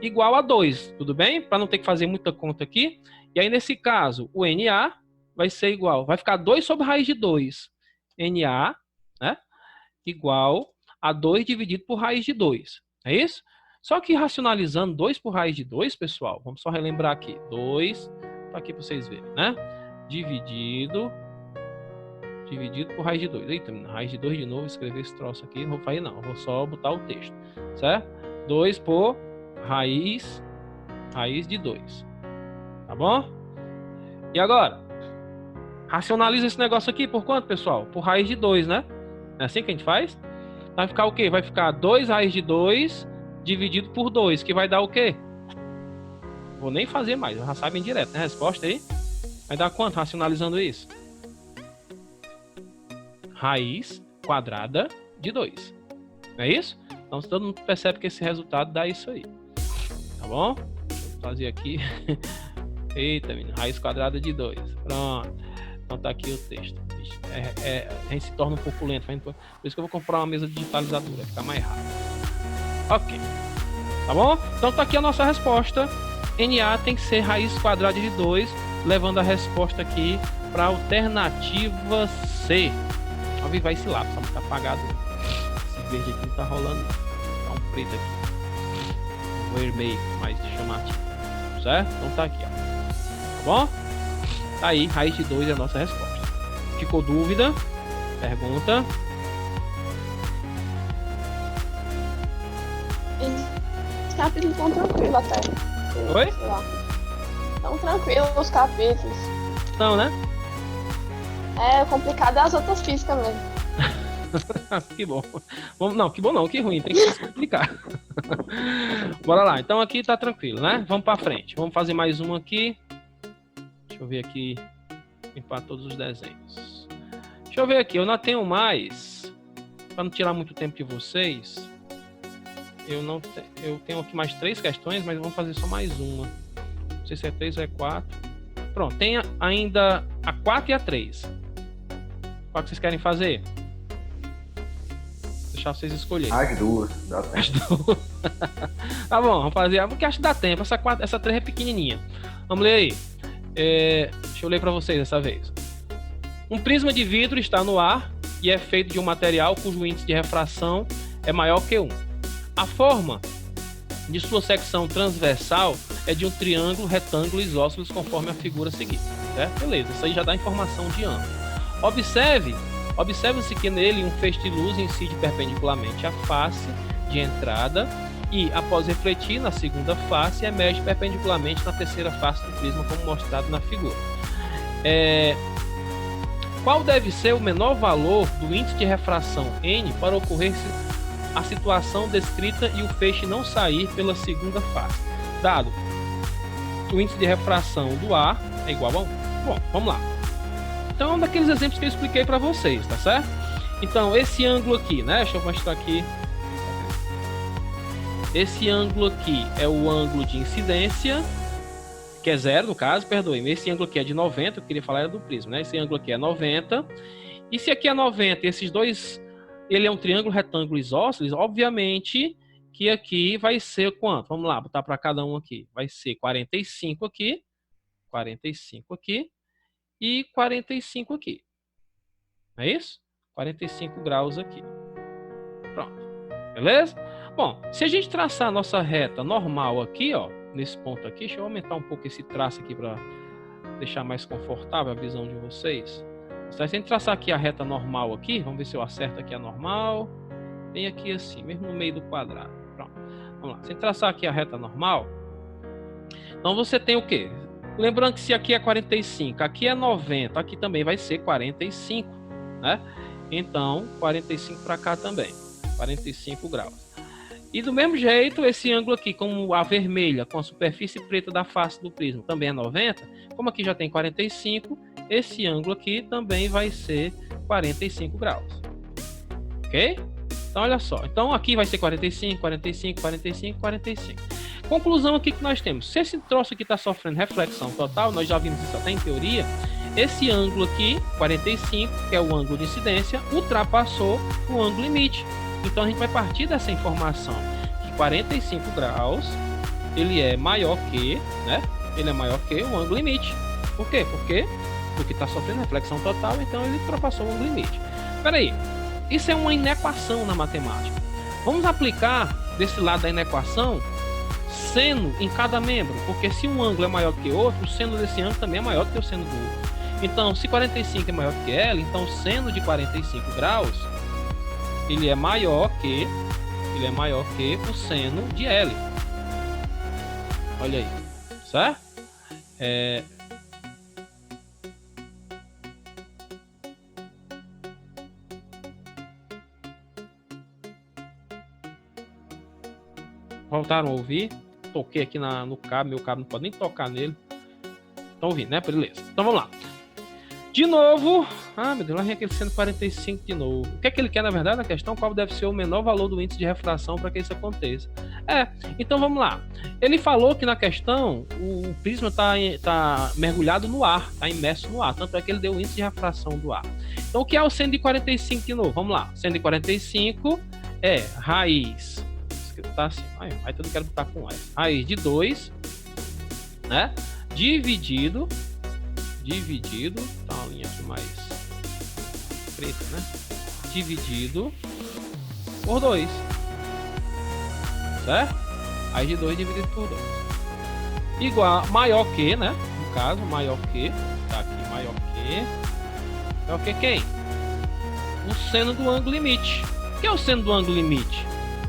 igual a 2, tudo bem? Para não ter que fazer muita conta aqui. E aí, nesse caso, o NA vai ser igual, vai ficar 2 sobre raiz de 2. NA, né? Igual a 2 dividido por raiz de 2. É isso? Só que racionalizando 2 por raiz de 2, pessoal, vamos só relembrar aqui. 2, tá aqui para vocês verem, né? Dividido por raiz de 2. Eita, raiz de 2 de novo, escrever esse troço aqui. Não vou fazer não, vou só botar o texto, certo? 2 por raiz de 2. Tá bom? E agora? Racionaliza esse negócio aqui por quanto, pessoal? Por raiz de 2, né? É assim que a gente faz? Vai ficar o quê? Vai ficar 2 raiz de 2 dividido por 2, que vai dar o quê? Vou nem fazer mais, já sabem direto, né? A resposta aí vai dar quanto racionalizando isso? Raiz quadrada de 2. Não é isso? Então todo mundo percebe que esse resultado dá isso aí. Tá bom? Deixa eu fazer aqui. Eita, menino. Raiz quadrada de 2. Pronto. Então tá aqui o texto. A gente se torna um pouco lento. Por isso que eu vou comprar uma mesa digitalizadora. Vai ficar mais rápido. Ok. Tá bom? Então tá aqui a nossa resposta. NA tem que ser raiz quadrada de 2. Levando a resposta aqui para a alternativa C. Vai esse lápis, só tá apagado. Esse verde aqui não tá rolando. Tá um preto aqui. Um vermelho, mais chamativo. Certo? Então tá aqui, ó. Tá bom? Tá aí, raiz de 2 é a nossa resposta. Ficou dúvida? Pergunta. Os capítulos estão tranquilos até. Oi? Sei lá. Estão tranquilos os capítulos. Não, né? É complicado as outras físicas mesmo. Que bom. Não, que bom não, que ruim, tem que se explicar. Bora lá, então aqui tá tranquilo, né? Vamos pra frente. Vamos fazer mais um aqui. Deixa eu ver aqui, limpar todos os desenhos. Deixa eu ver aqui, eu não tenho mais, para não tirar muito tempo de vocês, eu tenho aqui mais 3 questões, mas vamos fazer só mais uma. Não sei se é 3 ou é 4. Pronto, tem ainda a 4 e a 3. Qual que vocês querem fazer? Vou deixar vocês escolherem. As duas, dá tempo. As duas. Tá bom, vamos fazer, porque acho que dá tempo. Essa 3 é pequenininha. Vamos ler aí. Deixa eu ler para vocês dessa vez. Um prisma de vidro está no ar e é feito de um material cujo índice de refração é maior que 1. A forma de sua secção transversal é de um triângulo retângulo isósceles conforme a figura seguinte. Certo? Beleza, isso aí já dá informação de ângulo. Observe-se que nele um feixe de luz incide perpendicularmente à face de entrada e, após refletir na segunda face, emerge perpendicularmente na terceira face do prisma, como mostrado na figura. Qual deve ser o menor valor do índice de refração N para ocorrer a situação descrita e o feixe não sair pela segunda face? Dado o índice de refração do ar é igual a 1. Bom, vamos lá. Então, é um daqueles exemplos que eu expliquei para vocês, tá certo? Então, esse ângulo aqui, né? Deixa eu mostrar aqui. Esse ângulo aqui é o ângulo de incidência, que é 0 no caso, perdoe-me. Esse ângulo aqui é de 90, eu queria falar era do prisma, né? Esse ângulo aqui é 90. E se aqui é 90 e esses dois, ele é um triângulo retângulo isósceles, obviamente que aqui vai ser quanto? Vamos lá, botar para cada um aqui. Vai ser 45 aqui, 45 aqui e 45 aqui. É isso? 45 graus aqui. Pronto. Beleza? Bom, se a gente traçar a nossa reta normal aqui, ó, nesse ponto aqui, deixa eu aumentar um pouco esse traço aqui para deixar mais confortável a visão de vocês. Se a gente traçar aqui a reta normal aqui, vamos ver se eu acerto aqui a normal. Bem aqui assim, mesmo no meio do quadrado. Pronto. Vamos lá. Se a gente traçar aqui a reta normal, então você tem o quê? Lembrando que se aqui é 45, aqui é 90, aqui também vai ser 45, né? Então, 45 para cá também, 45 graus. E do mesmo jeito, esse ângulo aqui, como a vermelha, com a superfície preta da face do prisma, também é 90, como aqui já tem 45, esse ângulo aqui também vai ser 45 graus. Ok? Então, olha só. Então, aqui vai ser 45, 45, 45, 45. Conclusão aqui que nós temos. Se esse troço aqui está sofrendo reflexão total, nós já vimos isso até em teoria, esse ângulo aqui, 45, que é o ângulo de incidência, ultrapassou o ângulo limite. Então, a gente vai partir dessa informação que 45 graus, ele é maior que, né? Ele é maior que o ângulo limite. Por quê? Porque está sofrendo reflexão total, então ele ultrapassou o ângulo limite. Espera aí. Isso é uma inequação na matemática. Vamos aplicar desse lado da inequação seno em cada membro, porque se um ângulo é maior que outro, o seno desse ângulo também é maior que o seno do outro. Então, se 45 é maior que L, então o seno de 45 graus ele é maior que o seno de L. Olha aí, certo? Voltaram a ouvir? Toquei aqui no cabo, meu cabo não pode nem tocar nele. Estão ouvindo, né? Beleza. Então vamos lá. De novo. Ah, meu Deus, lá vem aquele 145 de novo. O que é que ele quer, na verdade, na questão? Qual deve ser o menor valor do índice de refração para que isso aconteça? Então vamos lá. Ele falou que na questão o prisma está mergulhado no ar, está imerso no ar. Tanto é que ele deu o índice de refração do ar. Então o que é o 145 de novo? Vamos lá. 145 é raiz. Tá assim, aí tudo quero botar com S. Raiz de 2, né? Dividido, tá uma linha aqui mais preta, né? Dividido por 2, certo? Raiz de 2 dividido por 2. Igual, maior que, né? No caso, maior que, tá aqui, maior que quem? O seno do ângulo limite. O que é o seno do ângulo limite?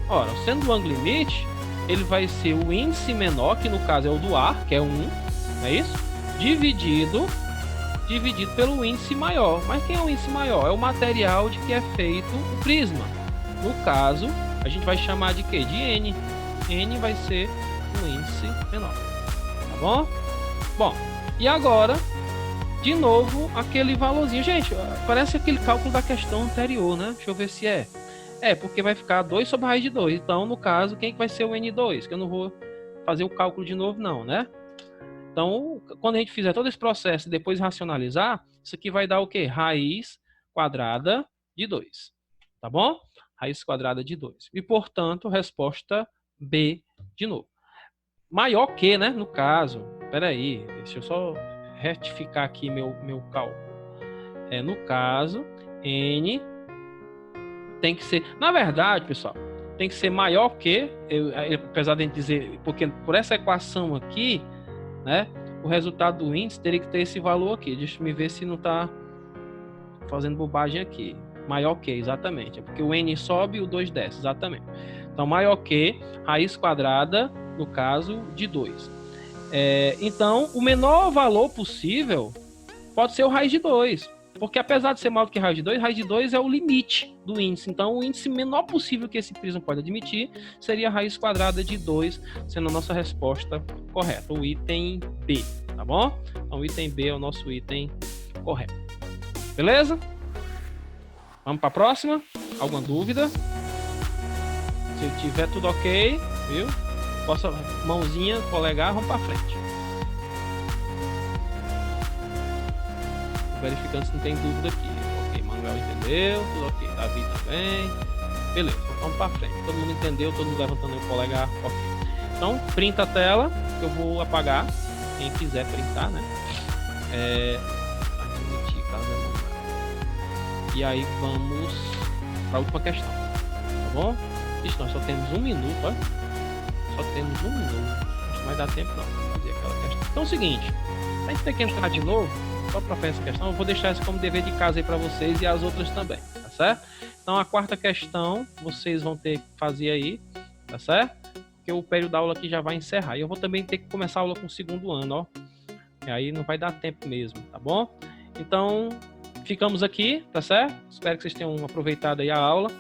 Ora, o seno do ângulo limite, ele vai ser o índice menor, que no caso é o do ar, que é 1, não é isso? Dividido dividido pelo índice maior. Mas quem é o índice maior? É o material de que é feito o prisma. No caso, a gente vai chamar de quê? De N. N vai ser um índice menor. Tá bom? Bom, e agora, de novo, aquele valorzinho. Gente, parece aquele cálculo da questão anterior, né? Deixa eu ver se é. É, porque vai ficar 2 sobre a raiz de 2. Então, no caso, quem que vai ser o N2? Que eu não vou fazer o cálculo de novo, não, né? Então, quando a gente fizer todo esse processo e depois racionalizar, isso aqui vai dar o quê? Raiz quadrada de 2. Tá bom? Raiz quadrada de 2. E, portanto, resposta B de novo. Maior que, né? No caso. Espera aí, deixa eu só retificar aqui meu cálculo. No caso, N tem que ser... Na verdade, pessoal, tem que ser maior que... apesar de a gente dizer... Porque por essa equação aqui, né? O resultado do índice teria que ter esse valor aqui. Deixa eu ver se não está fazendo bobagem aqui. Maior que, exatamente. É porque o N sobe e o 2 desce, exatamente. Então, maior que raiz quadrada, no caso, de 2. Então, o menor valor possível pode ser o raiz de 2. Porque apesar de ser maior do que raiz de 2 é o limite do índice. Então, o índice menor possível que esse prisma pode admitir seria a raiz quadrada de 2, sendo a nossa resposta correta. O item B, tá bom? Então, o item B é o nosso item correto. Beleza? Vamos para a próxima? Alguma dúvida? Se tiver tudo ok, viu? Possa, mãozinha, polegar, vamos para frente. Verificando se não tem dúvida aqui. Ok, Manuel entendeu, tudo ok. Davi também. Beleza, vamos para frente. Todo mundo entendeu, todo mundo levantando o polegar. Ok. Então, printa a tela, que eu vou apagar. Quem quiser printar, né? Admitir, e aí vamos para a última questão. Tá bom? Ixi, nós só temos 1 minuto, olha. Só temos 1 minuto. Acho que não vai dar tempo não para fazer aquela questão. Então é o seguinte, a gente tem que entrar de novo, só para fazer essa questão, eu vou deixar isso como dever de casa aí para vocês e as outras também, tá certo? Então a quarta questão, vocês vão ter que fazer aí, tá certo? Porque o período da aula aqui já vai encerrar. E eu vou também ter que começar a aula com o 2º ano, ó. E aí não vai dar tempo mesmo, tá bom? Então, ficamos aqui, tá certo? Espero que vocês tenham aproveitado aí a aula.